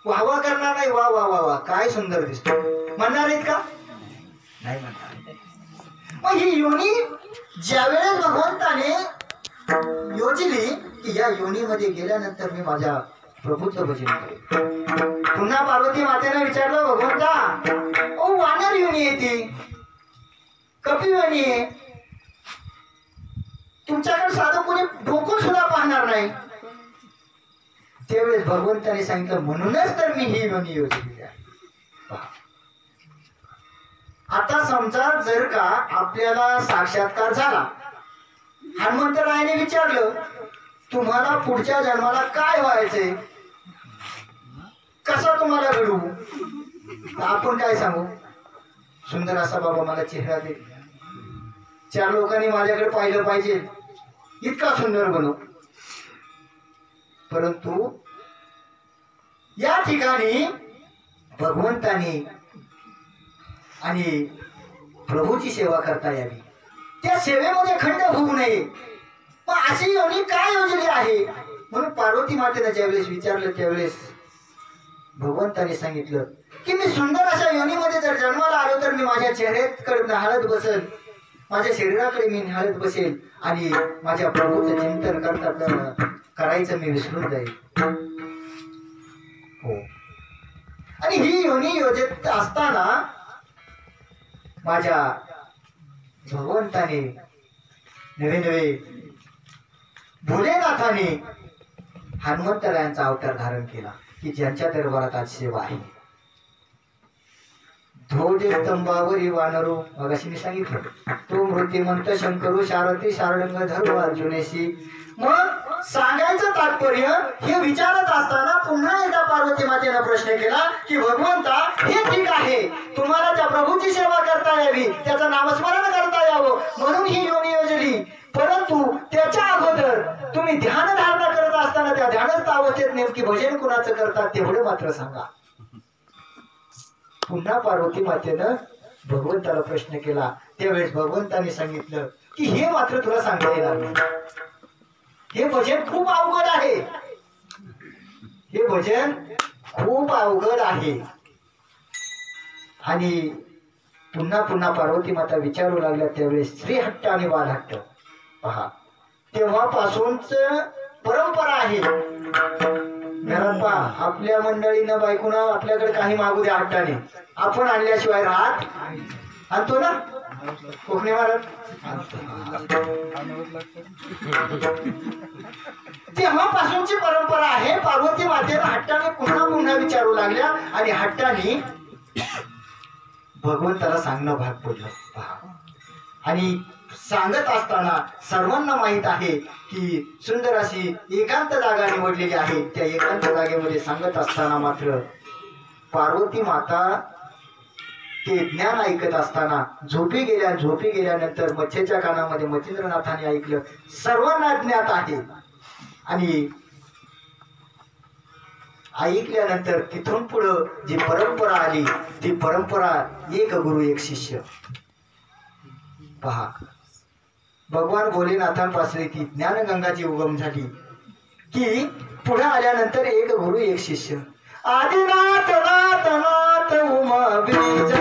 वाहवा करणार नाही, वा वा वा वा काय सुंदर दिसतो म्हणणार आहेत का? नाही म्हणणार. मग ही योनी ज्यावेळेस भगवंताने योजली की या योनीमध्ये गेल्यानंतर मी माझ्या प्रभूचं भजन करेन. पुन्हा पार्वती मातेने विचारलं, भगवंता ओ वानर योनी आहे ती, कपी योनी आहे, तुमच्याकडे साधं कोणी डोकं सुद्धा पाहणार नाही. त्यावेळेस भगवंताने सांगितलं म्हणूनच तर मी ही योनी योजली आहे. आता समजा जर का आपल्याला साक्षात्कार झाला, हनुमंतरायाने विचारलं तुम्हाला पुढच्या जन्माला काय व्हायचंय, कसा तुम्हाला घडू, आपण काय सांगू? सुंदर असा बाबा मला चेहरा दे, 4 लोकांनी माझ्याकडे पाहिलं पाहिजे, इतका सुंदर बनव. परंतु या ठिकाणी भगवंतानी आणि प्रभूची सेवा करता यावी, त्या सेवेमध्ये खंड होऊ नये. मग अशी योनी काय योजली आहे? म्हणून पार्वती मातेने ज्यावेळेस विचारलं त्यावेळेस भगवंताने सांगितलं की मी सुंदर अशा योनीमध्ये जर जन्माला आलो तर मी माझ्या चेहऱ्याकडे निहाळत बसेल, माझ्या शरीराकडे मी निहाळत बसेल आणि माझ्या प्रभूचं चिंतन करता करायचं मी विसरून जाईल. हो. आणि ही योनी योजत असताना माझ्या भगवंताने नवे नवे भोलेनाथाने हनुमंतरायांचा अवतार धारण केला की ज्यांच्या दरबारात आज सेवा आहे. ध्वज स्तंभावरी वानरो, मगाशी मी सांगितलं, तो मृत्युमंत शंकरू शारथी शारंग धर्म अर्जुनेशी. मग सांगायचं तात्पर्य हे विचारत असताना पुन्हा एकदा पार्वती मातेनं प्रश्न केला की भगवंता हे ठीक आहे, तुम्हाला त्या प्रभूची सेवा करता यावी, त्याचं नामस्मरण करता यावं म्हणून ही योनी योजली, परंतु त्याच्या अगोदर तुम्ही ध्यान धारणा करत असताना त्या ध्यानस्थ अवस्थेत नेमकी भजन कुणाचं करतात तेवढं मात्र सांगा. पुन्हा पार्वती मातेनं भगवंताला प्रश्न केला. त्यावेळेस भगवंताने सांगितलं की हे मात्र तुला सांगता येणार नाही, हे भजन खूप अवघड आहे, हे भजन खूप अवघड आहे. आणि पुन्हा पुन्हा पार्वती माता विचारू लागल्या. त्यावेळेस श्रीहट्ट आणि बालहट्ट पहा, तेव्हापासूनच परंपरा आहे. घरात पहा, आपल्या मंडळीनं बायकोना आपल्याकडे काही मागू द्या हट्टाने, आपण आणल्याशिवाय राहत आणतो ना. कोकणी महाराज तेव्हापासूनची परंपरा आहे. पार्वती मातेनं हट्टाने पुन्हा पुन्हा विचारू लागल्या आणि हट्टाने भगवंताला सांगणं भाग पडलं. पहा, आणि सांगत असताना सर्वांना माहित आहे की सुंदर अशी एकांत जागा निवडलेली आहे. त्या एकांत जागेमध्ये सांगत असताना मात्र पार्वती माता ते ज्ञान ऐकत असताना झोपी गेल्यानंतर मच्छेच्या कानामध्ये मच्छिंद्रनाथाने ऐकलं. सर्वांना ज्ञात आहे आणि ऐकल्यानंतर तिथून पुढं जी परंपरा आली ती परंपरा एक गुरु एक शिष्य. पहा, भगवान भोलेनाथांपासून ती ज्ञानगंगाची उगम झाली की पुढे आल्यानंतर एक गुरु एक शिष्य. आदिनाथ नाथ नाथ उमा बीज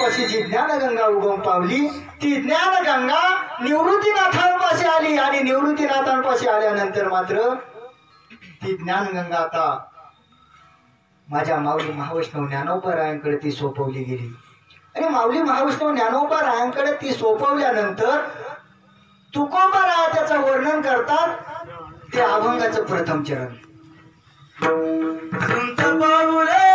नाथांपाशी जी ज्ञानगंगा उगम पावली ती ज्ञानगंगा निवृत्तीनाथांपाशी आली आणि निवृत्तीनाथांपाशी आल्यानंतर मात्र ती ज्ञानगंगा आता माझ्या माऊली महावैष्णव ज्ञानोबरायांकडे ती सोपवली गेली आणि माऊली महावैष्णव ज्ञानोबरायांकडे ती सोपवल्यानंतर तुकोबाराया त्याचं वर्णन करतात ते अभंगाचं प्रथम चरण. संत बाबुले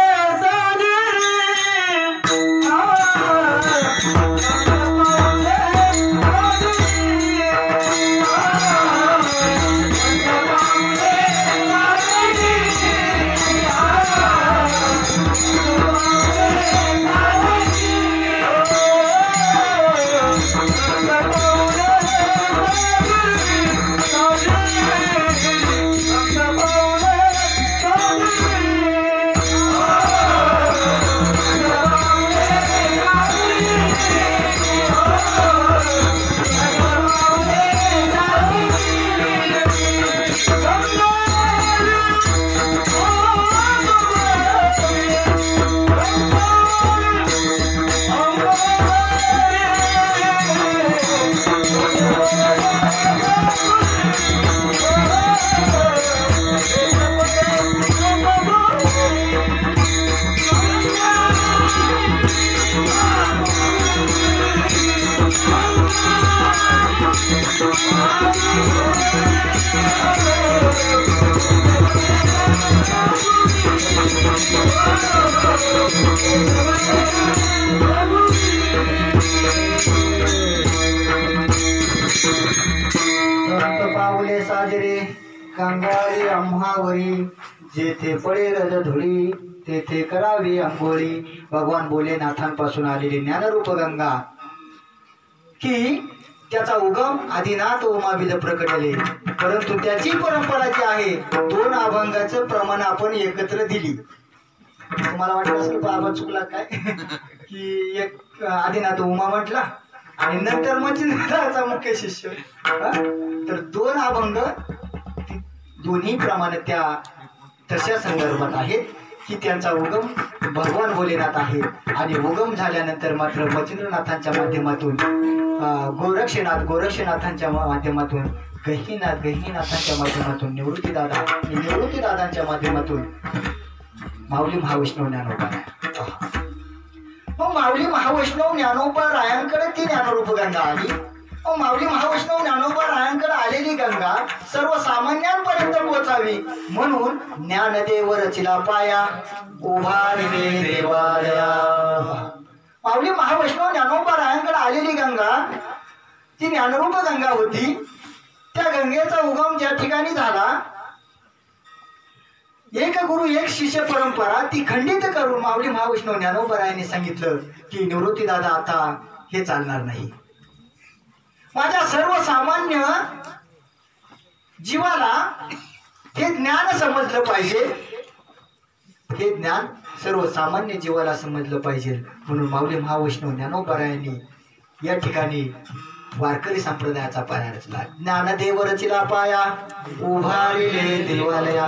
पावले साजरे गंगारी आम्हावरी जेथे पडे रज धुळी तेथे करावी अंघोळी. भगवान भोलेनाथांपासून आलेली ज्ञानरूप गंगा की त्याचा उगम आदिनाथ उमाविद प्रकटले परंतु त्याची परंपरा जी आहे दोन अभंगाचं प्रमाण आपण एकत्र दिली. तुम्हाला वाटलं असेल बाबा चुकला काय की एक आदिनाथ उमा म्हटला आणि नंतर मच्छिंद्राचा मुख्य शिष्य. तर दोन अभंग दोन्ही प्रमाणे त्या तशा संदर्भात आहेत की त्यांचा उगम भगवान भोलेनाथ आहे आणि उगम झाल्यानंतर मात्र मच्छिंद्रनाथांच्या माध्यमातून गोरक्षनाथांच्या माध्यमातून गहिनाथांच्या माध्यमातून निवृत्तीदादांच्या माध्यमातून माऊली महावैष्णव ज्ञानोबा. मग माऊली महावैष्णव ज्ञानोबा रायांकडे ती ज्ञानरूप गंगा आली. मग माऊली महावैष्णव ज्ञानोबा रायांकडे आलेली गंगा सर्वसामान्यांपर्यंत पोहोचावी म्हणून ज्ञानदेव रचिला पाया उभारले देवालया. माऊली महावैष्णव ज्ञानोबा रायांकडे आलेली गंगा ती ज्ञानरूप गंगा होती. त्या गंगेचा उगम ज्या ठिकाणी झाला एक गुरु एक शिष्य परंपरा ती खंडित करून माऊली महावैष्णव ज्ञानोबरायांनी सांगितलं की निवृत्ती दादा आता हे चालणार नाही. माझ्या सर्वसामान्य जीवाला हे ज्ञान समजलं पाहिजे. हे ज्ञान सर्वसामान्य जीवाला समजलं पाहिजे म्हणून माऊली महावैष्णव ज्ञानोबरायांनी या ठिकाणी वारकरी संप्रदायाचा पाया रचला. ज्ञानदेव रचिला पाया उभारिले देवालया.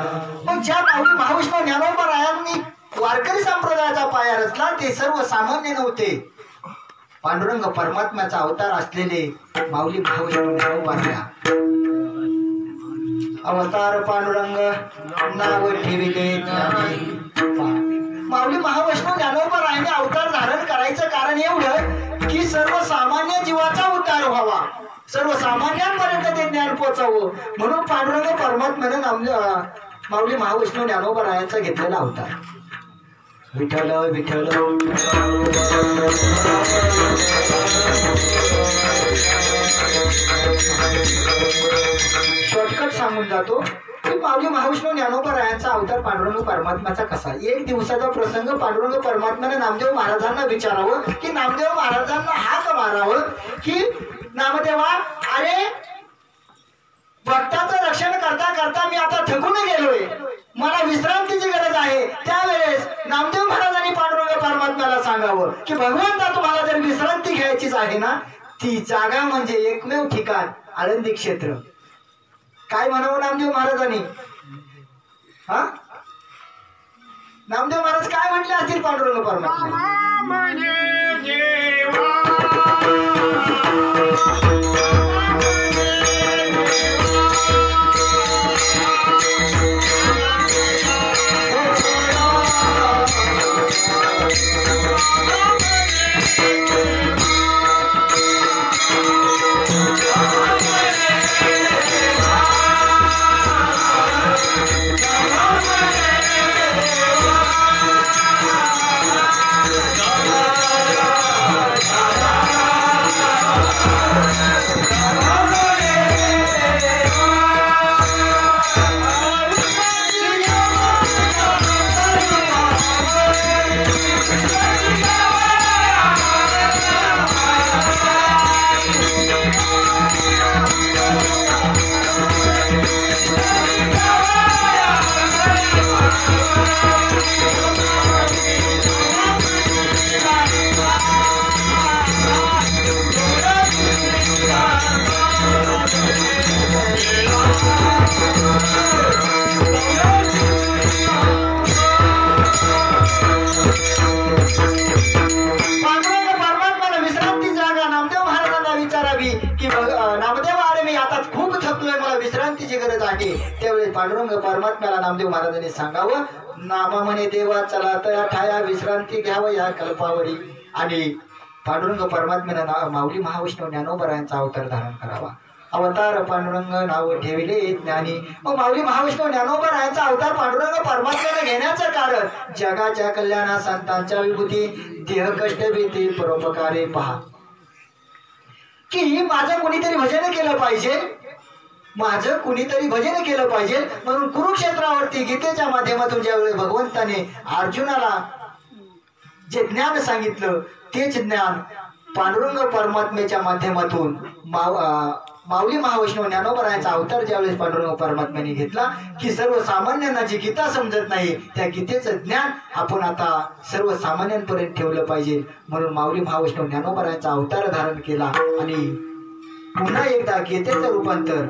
मग ज्या माऊली महावैष्णव ज्ञानोबरायांनी वारकरी संप्रदायाचा पाया रचला ते सर्वसामान्य नव्हते. पांडुरंग परमात्म्याचा अवतार असलेले माऊली महावैष्णव ज्ञानोबराया. अवतार पांडुरंग नाव ठेविले माऊली महावैष्णव ज्ञानोबरायांनी अवतार धारण करायचं कारण एवढं की सर्वसामान्य जीवाचा उद्धार व्हावा सर्वसामान्यांपर्यंत ते ज्ञान पोचावं म्हणून पांडुरंग परमात्म्याने माऊली महावैष्णव ज्ञानोबरायांचा घेतलेला अवतार. विठ्ठल विठ्ठल शॉर्टकट सांगून जातो की माऊली महावैष्णव ज्ञानोबरायांचा अवतार पांडुरंग परमात्म्याचा कसा. एक दिवसाचा प्रसंग पांडुरंग परमात्म्याने नामदेव महाराजांना विचारावं की नामदेव महाराजांना हाक मारावं की नामदेवा अरे भक्ताचं रक्षण करता करता मी आता थकून गेलोय मला विश्रांतीची गरज आहे. त्यावेळेस नामदेव महाराजांनी पांडुरंग परमात्म्याला सांगावं की भगवंता तुम्हाला जर विश्रांती घ्यायचीच आहे ना ती जागा म्हणजे एकमेव ठिकाण आळंदी क्षेत्र. काय म्हणावं नामदेव महाराजांनी. नामदेव महाराज काय म्हटले असतील पांडुरंग परमात्मा म्हणे देवा त्यावेळी पांडुरंग परमात्म्याला नामदेव महाराजांनी सांगावं, नामा म्हणे देवा चला तया ठाया विश्रांती घ्यावं या कल्पावरी. आणि पांडुरंग परमात्म्याला माऊली महाविष्णू ज्ञानोबरायांचा अवतार धारण करावा. अवतार पांडुरंग नाव ठेविले ज्ञानी. मग माऊली महाविष्णू ज्ञानोबरायांचा अवतार पांडुरंग परमात्म्याला घेण्याचं कारण जगाच्या कल्याणा संतांच्या विभूती देह कष्ट भीती परोपकारे पहा, की माझं कोणीतरी भजन केलं पाहिजे, माझं कुणीतरी भजन केलं पाहिजे. म्हणून कुरुक्षेत्रावरती गीतेच्या माध्यमातून ज्यावेळी भगवंताने अर्जुनाला जे ज्ञान सांगितलं तेच ज्ञान पांडुरंग परमात्म्याच्या माध्यमातून माऊली महाविष्णू ज्ञानोबरायांचा अवतार ज्यावेळेस पांडुरंग परमात्म्याने घेतला, की सर्वसामान्यांना जी गीता समजत नाही त्या गीतेचं ज्ञान आपण आता सर्वसामान्यांपर्यंत ठेवलं पाहिजे. म्हणून माऊली महाविष्णू ज्ञानोबरायांचा अवतार धारण केला आणि पुन्हा एकदा गीतेचं रूपांतर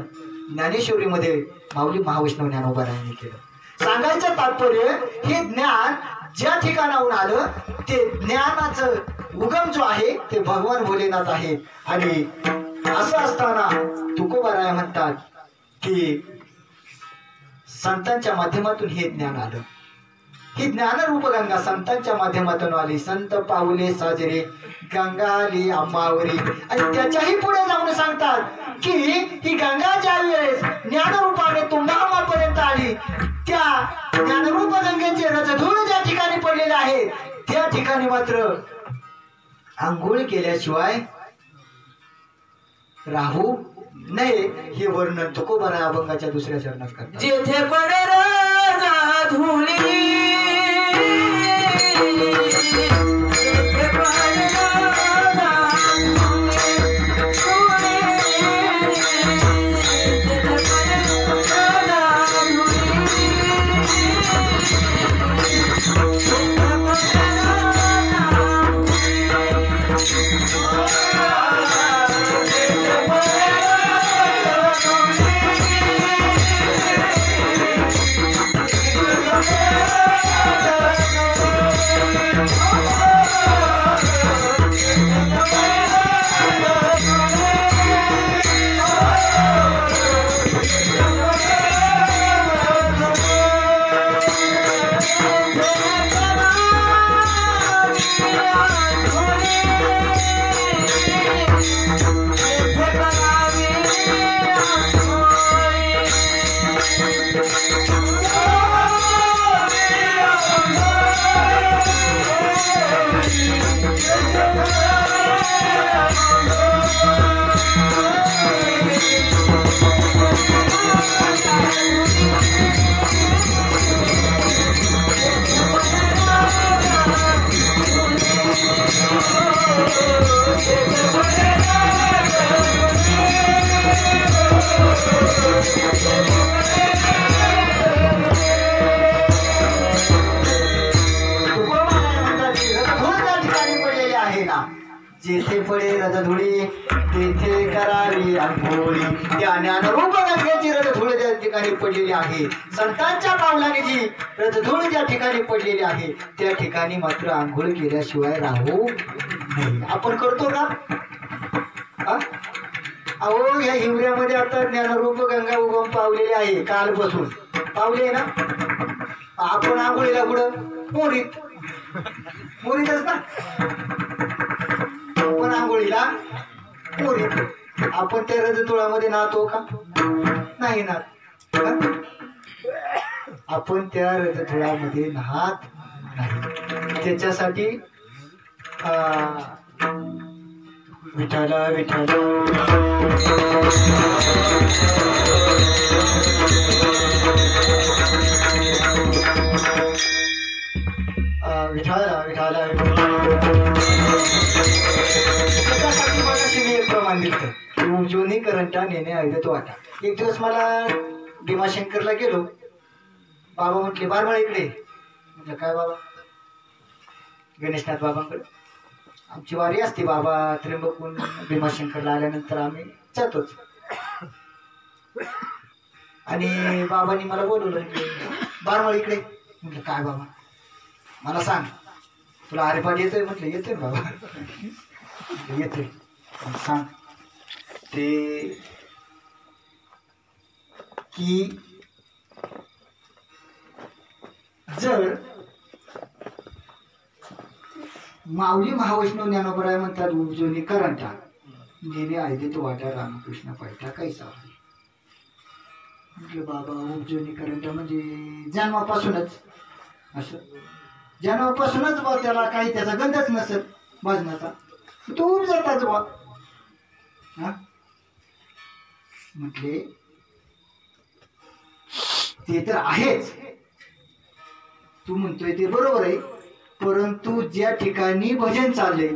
ज्ञानेश्वरीमध्ये माऊली महाविष्णू ज्ञानोबरायांनी केलं. सांगायचं तात्पर्य, हे ज्ञान ज्या ठिकाणाहून आलं ते ज्ञानाचं उगम जो आहे ते भगवान भोलेनाथ आहे. आणि असं असताना तुकोबाराय म्हणतात की संतांच्या माध्यमातून हे ज्ञान आलं. ही ज्ञानरूप गंगा संतांच्या माध्यमातून आली. संत पाऊले साजरे गंगा आली आंबावरी. आणि त्याच्याही पुढे जाऊन सांगतात की ही गंगा ज्या वेळेस ज्ञानरूपाने तुंबामापर्यंत आली, त्या ज्ञानरूप गंगेचे रजधूळ ज्या ठिकाणी पडलेले आहे त्या ठिकाणी मात्र आंघोळ केल्याशिवाय राहू नये. हे वर्णन तुकोबाराय अभंगाच्या दुसऱ्या चरणात करतात. जेथे पडे रजधुळी जेथे पडे रजधुळी तेथे करावी आंघोळी. त्या ज्ञानरूप गंगेची रजधुळी ठिकाणी पडलेली आहे, संतांच्या पावलाने जी रजधूळ ज्या ठिकाणी पडलेली आहे त्या ठिकाणी मात्र आंघोळ केल्याशिवाय राहू नये. आपण करतो का? हा? अहो या हिवऱ्यामध्ये आता ज्ञानरूप गंगा उगम पावलेली आहे, कालपासून पावले ना. आपण आंघोळीला कुठं? मोरीत. मोरीतच ना. आपण आंघोळीला मोरीत. आपण त्या रजतुळामध्ये नाहतो का? नाही नाहत. आपण त्या रजतुळामध्ये नाहत नाही. त्याच्यासाठी विठाला विठाला विठाला विठाला त्याच्यासाठी मगाशी मी एक प्रमाण दिलं, उजवणी करंटा नेणे ऐकत वाटा. एक दिवस मला भीमाशंकरला गेलो. बाबा म्हटले बारमाळ इकडे. म्हटलं काय बाबा? गणेशनाथ बाबांकडे आमची वारी असते. बाबा त्र्यंबकून भीमाशंकरला आल्यानंतर आम्ही जातोच. आणि बाबांनी मला बोलवलं, बारमाळ इकडे. म्हटलं काय बाबा? मला सांग, तुला हरिपाठ येतोय? म्हटलं येतोय बाबा. येतोय. सांग ते की जर माऊली महावैष्णव ज्ञानोबराय म्हणतात उजवणी करंटा नेणे आहे तो वाटा रामकृष्ण पैठा कैसा. म्हटलं बाबा उजवणी करंटा म्हणजे जन्मापासूनच असं, जन्मापासूनच बा त्याला काही त्याचा गंधच नसत भजनाचा, तो उपजाताच बा. हा म्हटले ते तर आहेच, तू म्हणतोय ते बरोबर आहे, परंतु ज्या ठिकाणी भजन चाललंय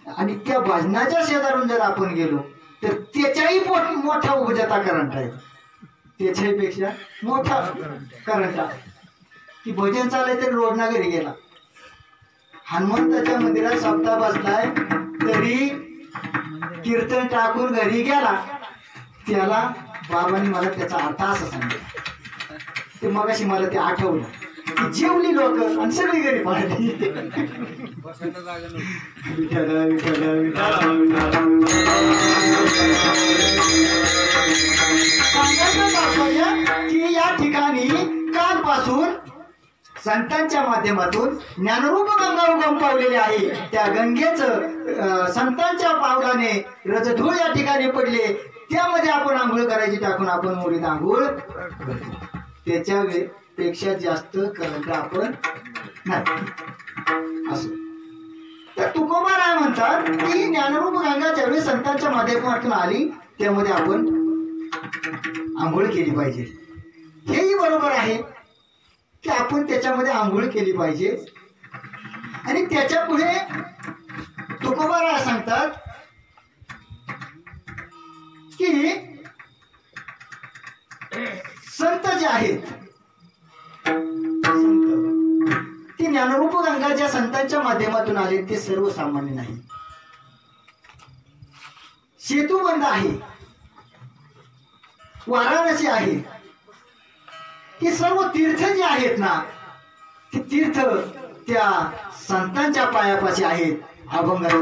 आणि त्या भजनाच्या शेजारून जर आपण गेलो तर त्याच्याही मोठा उपजाता करंट आहे, त्याच्याही पेक्षा मोठा करंट आहे. ती भजन चाललंय तरी रोडना घरी गेला, हनुमंताच्या मंदिरात सप्ताह बसलाय तरी कीर्तन टाकून घरी गेला. त्याला बाबांनी मला त्याचा अर्थ असा सांगितला, ते मगाशी मला ते आठवलं की जेवली लोक आणि सगळी घरी पाहिली. विठाला विठाला विठाला सांगायचं तात्पर्य की या ठिकाणी कालपासून संतांच्या माध्यमातून ज्ञानरूप गंगा उगम पावलेली आहे. त्या गंगेचं संतांच्या पावलाने रजधूळ या ठिकाणी पडले, त्यामध्ये आपण आंघोळ करायची टाकून आपण मोरीत आंघोळ करतो. त्याच्या पेक्षा जास्त करंट आपण नाही असं. तर तुकोबाराय म्हणतात की ज्ञानरूप गंगा ज्यावेळी संतांच्या माध्यमातून आली त्यामध्ये आपण आंघोळ केली पाहिजे. हेही बरोबर आहे की आपण त्याच्यामध्ये आंघोळ केली पाहिजे. आणि त्याच्या पुढे तुकोबाराय सांगतात की संत जे आहेत, संत ती ज्ञानरूप गंगा ज्या संतांच्या माध्यमातून आले ते सर्वसामान्य नाही. सेतुबंध आहे, वाराणसी आहे, ही सर्व तीर्थ जी आहेत ना ती तीर्थ त्या संतांच्या पायापाशी आहेत. अभंगाचे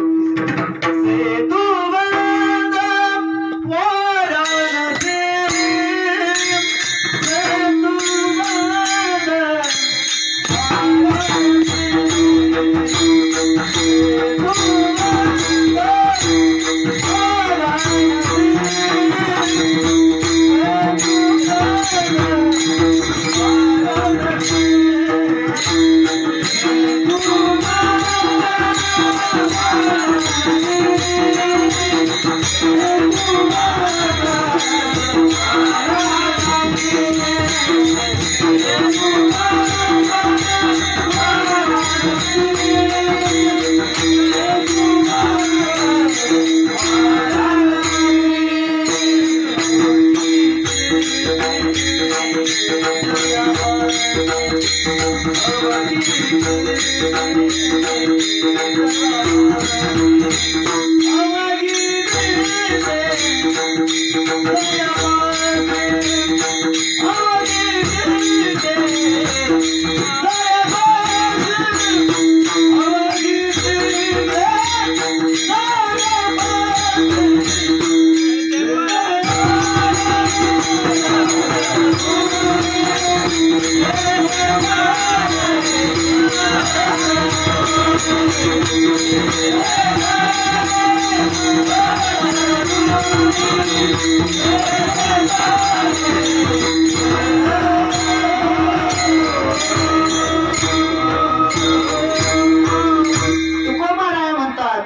तुकोबाराया म्हणतात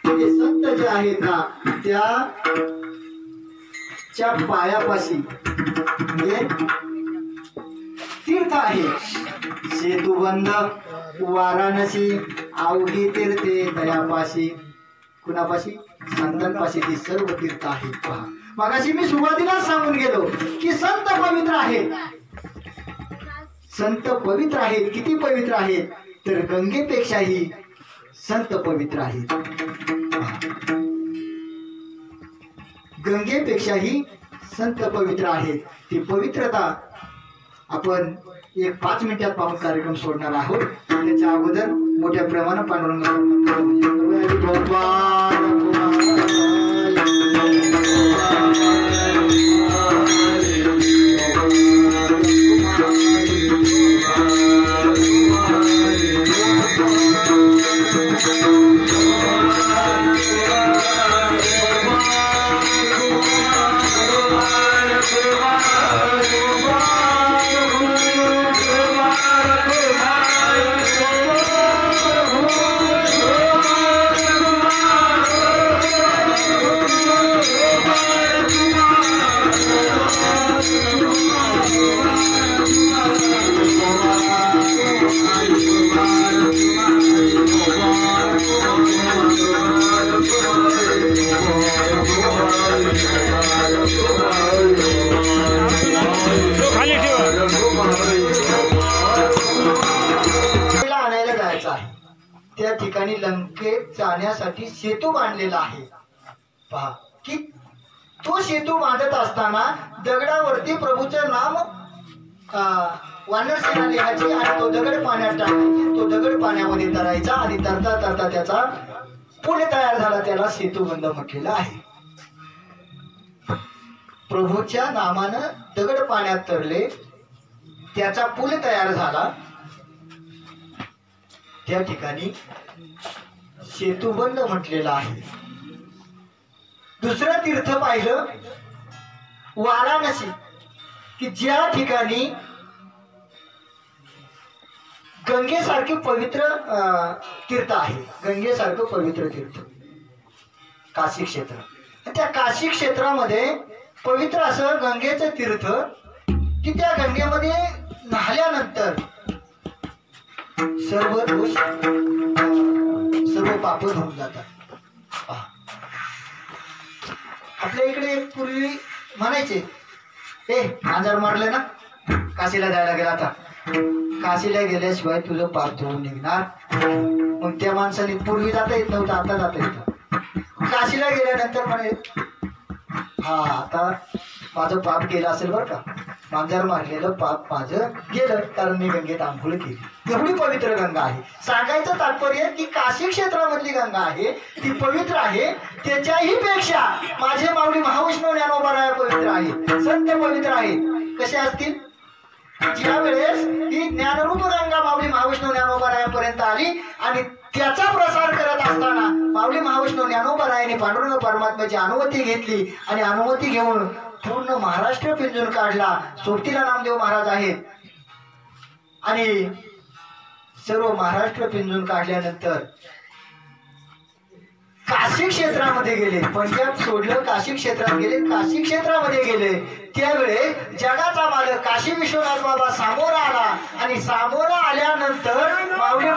ते संत जे आहेत ना त्याच्या पायापाशी म्हणजे तीर्थ आहे. सेतुबंध वाराणसी अवघी तीर्थे दयापाशी. कुणापाशी? संतांपाशी ती सर्व तीर्थ आहेत. पहा मगाशी मी सुरुवातीलाच सांगून गेलो की संत पवित्र आहेत. संत पवित्र आहेत. किती पवित्र आहेत तर गंगेपेक्षाही संत पवित्र आहेत. गंगेपेक्षाही संत पवित्र आहेत. ती पवित्रता आपण 5 मिनिटात पाहून कार्यक्रम सोडणार आहोत. त्याच्या अगोदर मोठ्या प्रमाणात पांडुरंग खाली ठेवा. आणायला जायचं आहे. त्या ठिकाणी लंकेत जाण्यासाठी सेतू बांधलेला आहे. पहा की तो सेतू बांधत असताना दगडावरती प्रभूचं नाम वानरसेना लिहायची आणि तो दगड पाण्यात टाकायची. तो दगड पाण्यामध्ये तरायचा आणि तरता तरता त्याचा पूल तयार झाला. त्याला सेतुबंध म्हटलेलं आहे. प्रभूच्या नामानं दगड पाण्यात तरले त्याचा पूल तयार झाला. त्या ठिकाणी सेतुबंध म्हटलेला आहे. दुसरं तीर्थ पाहिलं वाराणसी की ज्या ठिकाणी गंगेसारखे पवित्र तीर्थ आहे. गंगेसारखं पवित्र तीर्थ काशी क्षेत्र. त्या काशी क्षेत्रामध्ये पवित्र असं गंगेचं तीर्थ की त्या गंगेमध्ये न्हाल्यानंतर सर्व दोष सर्व पाप धुवून जातात. आपल्या इकडे पूर्वी म्हणायचे आजार मारले ना काशीला जायला गेला. आता काशीला गेल्याशिवाय तुझं पाप धुवून निघणार. मग त्या माणसाने पूर्वी जाता येत नव्हतं, आता जाता येतं. काशीला गेल्यानंतर म्हणे हा आता माझं पाप गेलं असेल बरं का. मांजर मारलेलं पाप माझं गेलं कारण मी गंगेत आंघोळ केली. एवढी पवित्र गंगा आहे. सांगायचं तात्पर्य की काशी क्षेत्रामधली गंगा आहे ती पवित्र आहे. त्याच्याही पेक्षा माझे माऊली महाविष्णू ज्ञानोबाराया पवित्र आहे. संत पवित्र आहेत. कसे असतील? ज्या वेळेस ही ज्ञानरूप गंगा माऊली महाविष्णू ज्ञानोबारायापर्यंत आली आणि त्याचा प्रसार करत असताना माऊली महाविष्णू ज्ञानोबारायाने पांडुरंग परमात्म्याची अनुमती घेतली आणि अनुमती घेऊन पूर्ण महाराष्ट्र पिंजून काढला. सोबतीला नामदेव महाराज आहेत आणि सर्व महाराष्ट्र पिंजून काढल्यानंतर काशी क्षेत्रामध्ये गेले. पंजाब सोडलं काशी क्षेत्रात गेले. काशी क्षेत्रामध्ये गेले त्यावेळेस जगाचा मालक काशी विश्वनाथ बाबा समोर आला आणि समोर आल्यानंतर माऊली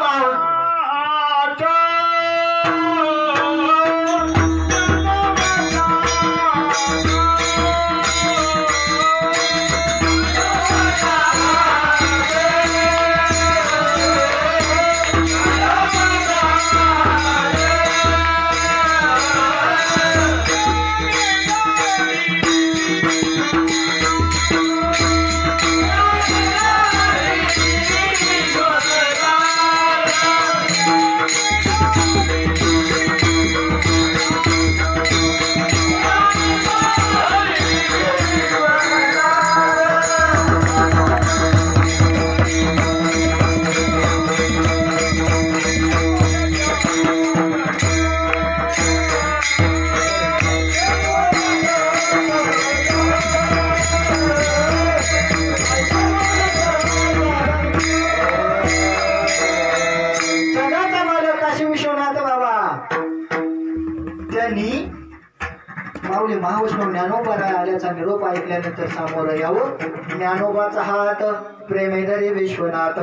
ज्ञानोबा आल्याचा निरोप ऐकल्यानंतर सामोरं यावं. ज्ञानोबाचा हात प्रेमेदरी विश्वनाथ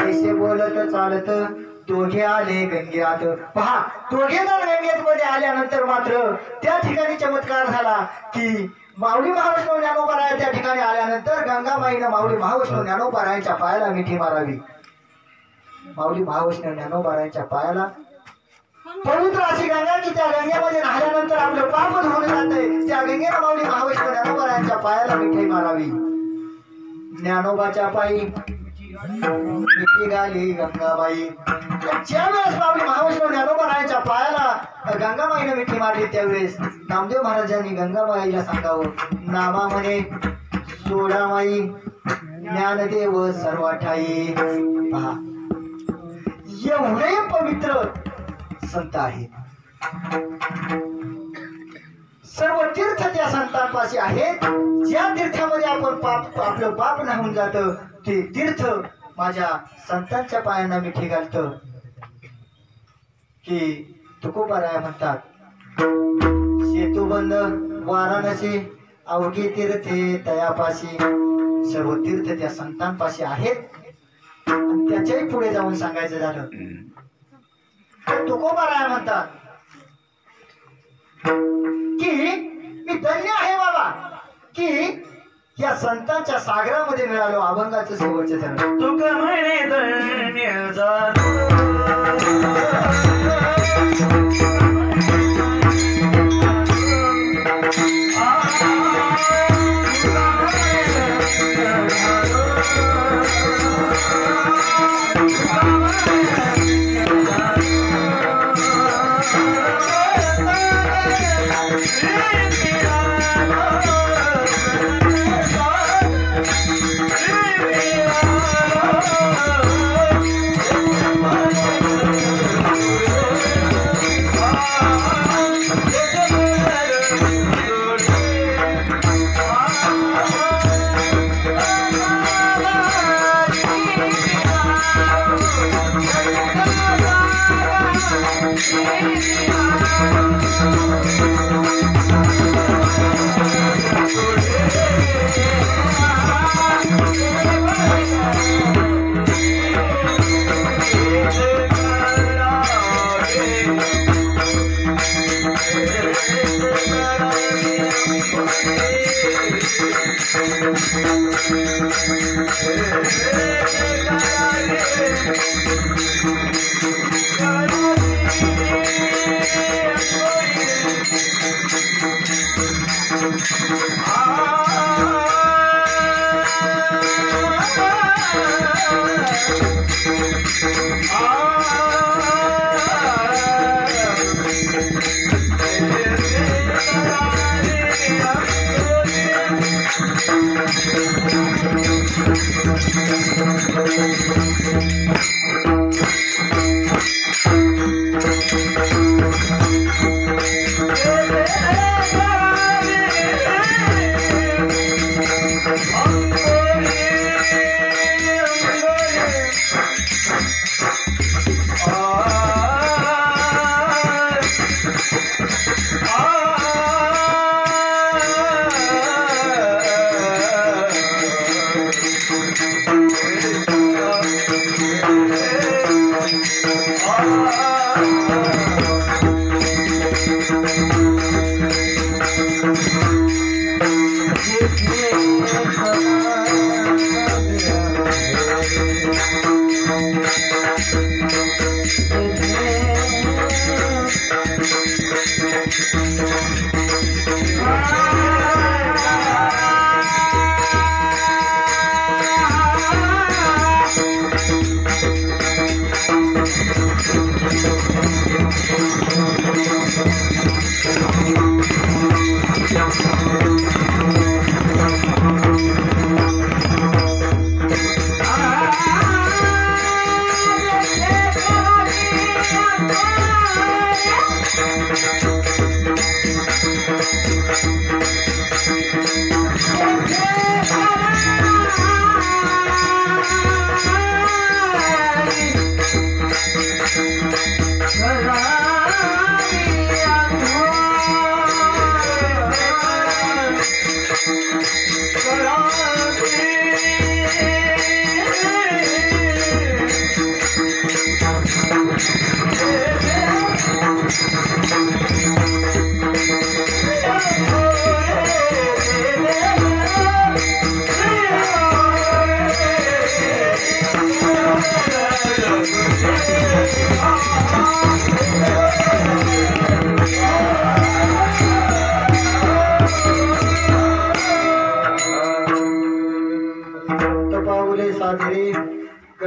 ऐसे बोलत चालत दोघे आले गंगेत. पहा, दोघे जण गंगेत मध्ये आल्यानंतर मात्र त्या ठिकाणी चमत्कार झाला की माऊली महावैष्णव ज्ञानोबा त्या ठिकाणी आल्यानंतर गंगामाईनं माऊली महावैष्णव ज्ञानोबा पायाला मिठी मारावी. माऊली महावैष्णव ज्ञानोबा पायाला पवित्र अशी गंगा की त्या गंगेमध्ये न्हाल्यानंतर आपलं पाप धुवून जाते. त्या गंगेला माऊली महावैष्णव ज्ञानोबा पायाला मिठी मारावी. ज्ञानोबाच्या पायी मिठी घाली गंगाबाई. ज्या वेळेस माऊली महावैष्णव ज्ञानोबा पायाला गंगाबाईने मिठी मारली त्यावेळेस नामदेव महाराजांनी गंगाबाईला सांगावं, नामा म्हणे सोडामाई ज्ञानदेव सर्व ठाई. पहा, एवढे पवित्र संत आहेत. सर्व तीर्थ त्या संतांपाशी आहेत. ज्या तीर्थामध्ये आपण आपलं पाप नाहून जातं ते तीर्थ माझ्या संतांच्या पायांना मिठी घालत की तुकोबाराया म्हणतात, सेतुबंद वाराणसी अवघी तीर्थे तयापाशी. सर्व तीर्थ त्या संतांपाशी आहेत. आणि त्याच्याही पुढे जाऊन सांगायचं झालं तुकोबाराया म्हणतात की मी धन्य आहे बाबा की या संतांच्या सागरामध्ये मिळालो अभंगाचं शेवटचे धरण. तुक म्हणे धन्य झालो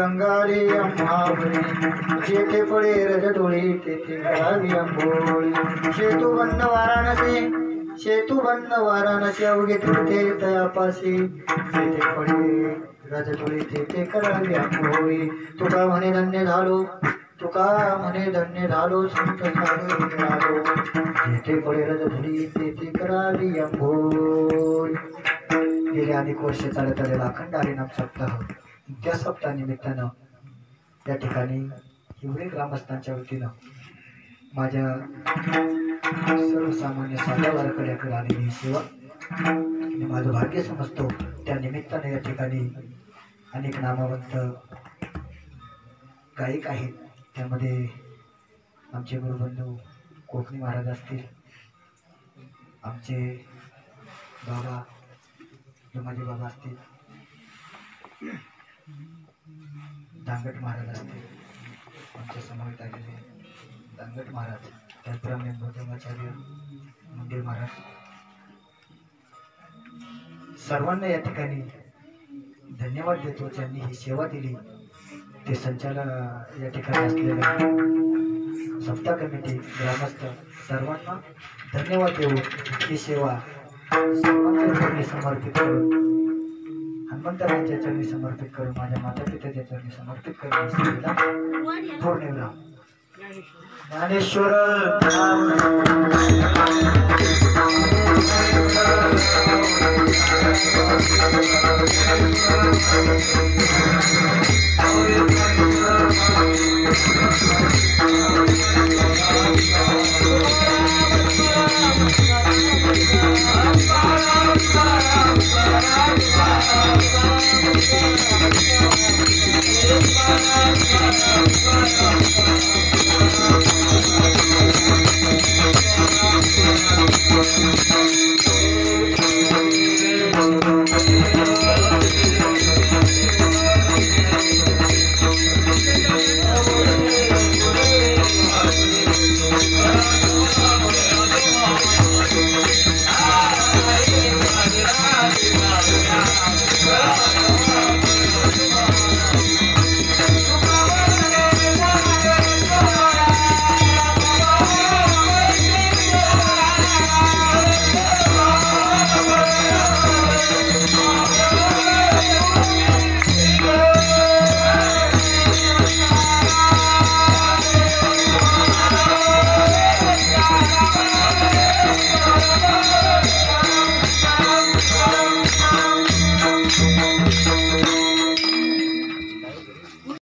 अंगारी अंबावरी जेथे पडे रजडोळी तेथे करावी अंबोळी सेतू बंद वाराणसी अवघे तीर्थे तयापासी जेथे पडे रजडोळी तेथे करावी अंबोळी तुका म्हणे धन्य झालो संत झालो जेथे पडे रजडोळी तेथे करावी अंबोळी. गेले अनेक वर्ष चालत आलेला अखंड हरिनाम सप्ताह त्या सप्ताह निमित्तानं या ठिकाणी हिवरे ग्रामस्थांच्या वतीनं माझ्या सर्वसामान्य साध्या वारकऱ्याकडे आलेली ही सेवा आणि माझं भाग्य समजतो. त्या निमित्तानं या ठिकाणी अनेक नामवंत गायक आहेत. त्यामध्ये आमचे गुरुबंधू कोकणी महाराज असतील, आमचे बाबा माझे बाबा असतील, दांगट महाराज असतील, आमच्या समवेत आलेले दांगट महाराज, त्याचप्रमाणे भोजनाचार्य मुंडे महाराज, सर्वांना या ठिकाणी धन्यवाद देतो ज्यांनी ही सेवा दिली. ते संचालक या ठिकाणी असलेल्या सप्ताह कमिटी, ग्रामस्थ सर्वांना धन्यवाद देऊ. ही सेवा सर्वांच्या चरणी समर्पित करून, हनुमंतरायांच्या चरणी समर्पित करून, माझ्या माता पित्याच्या चरणी समर्पित करून पूर्ण ज्ञानेश्वर Thank you.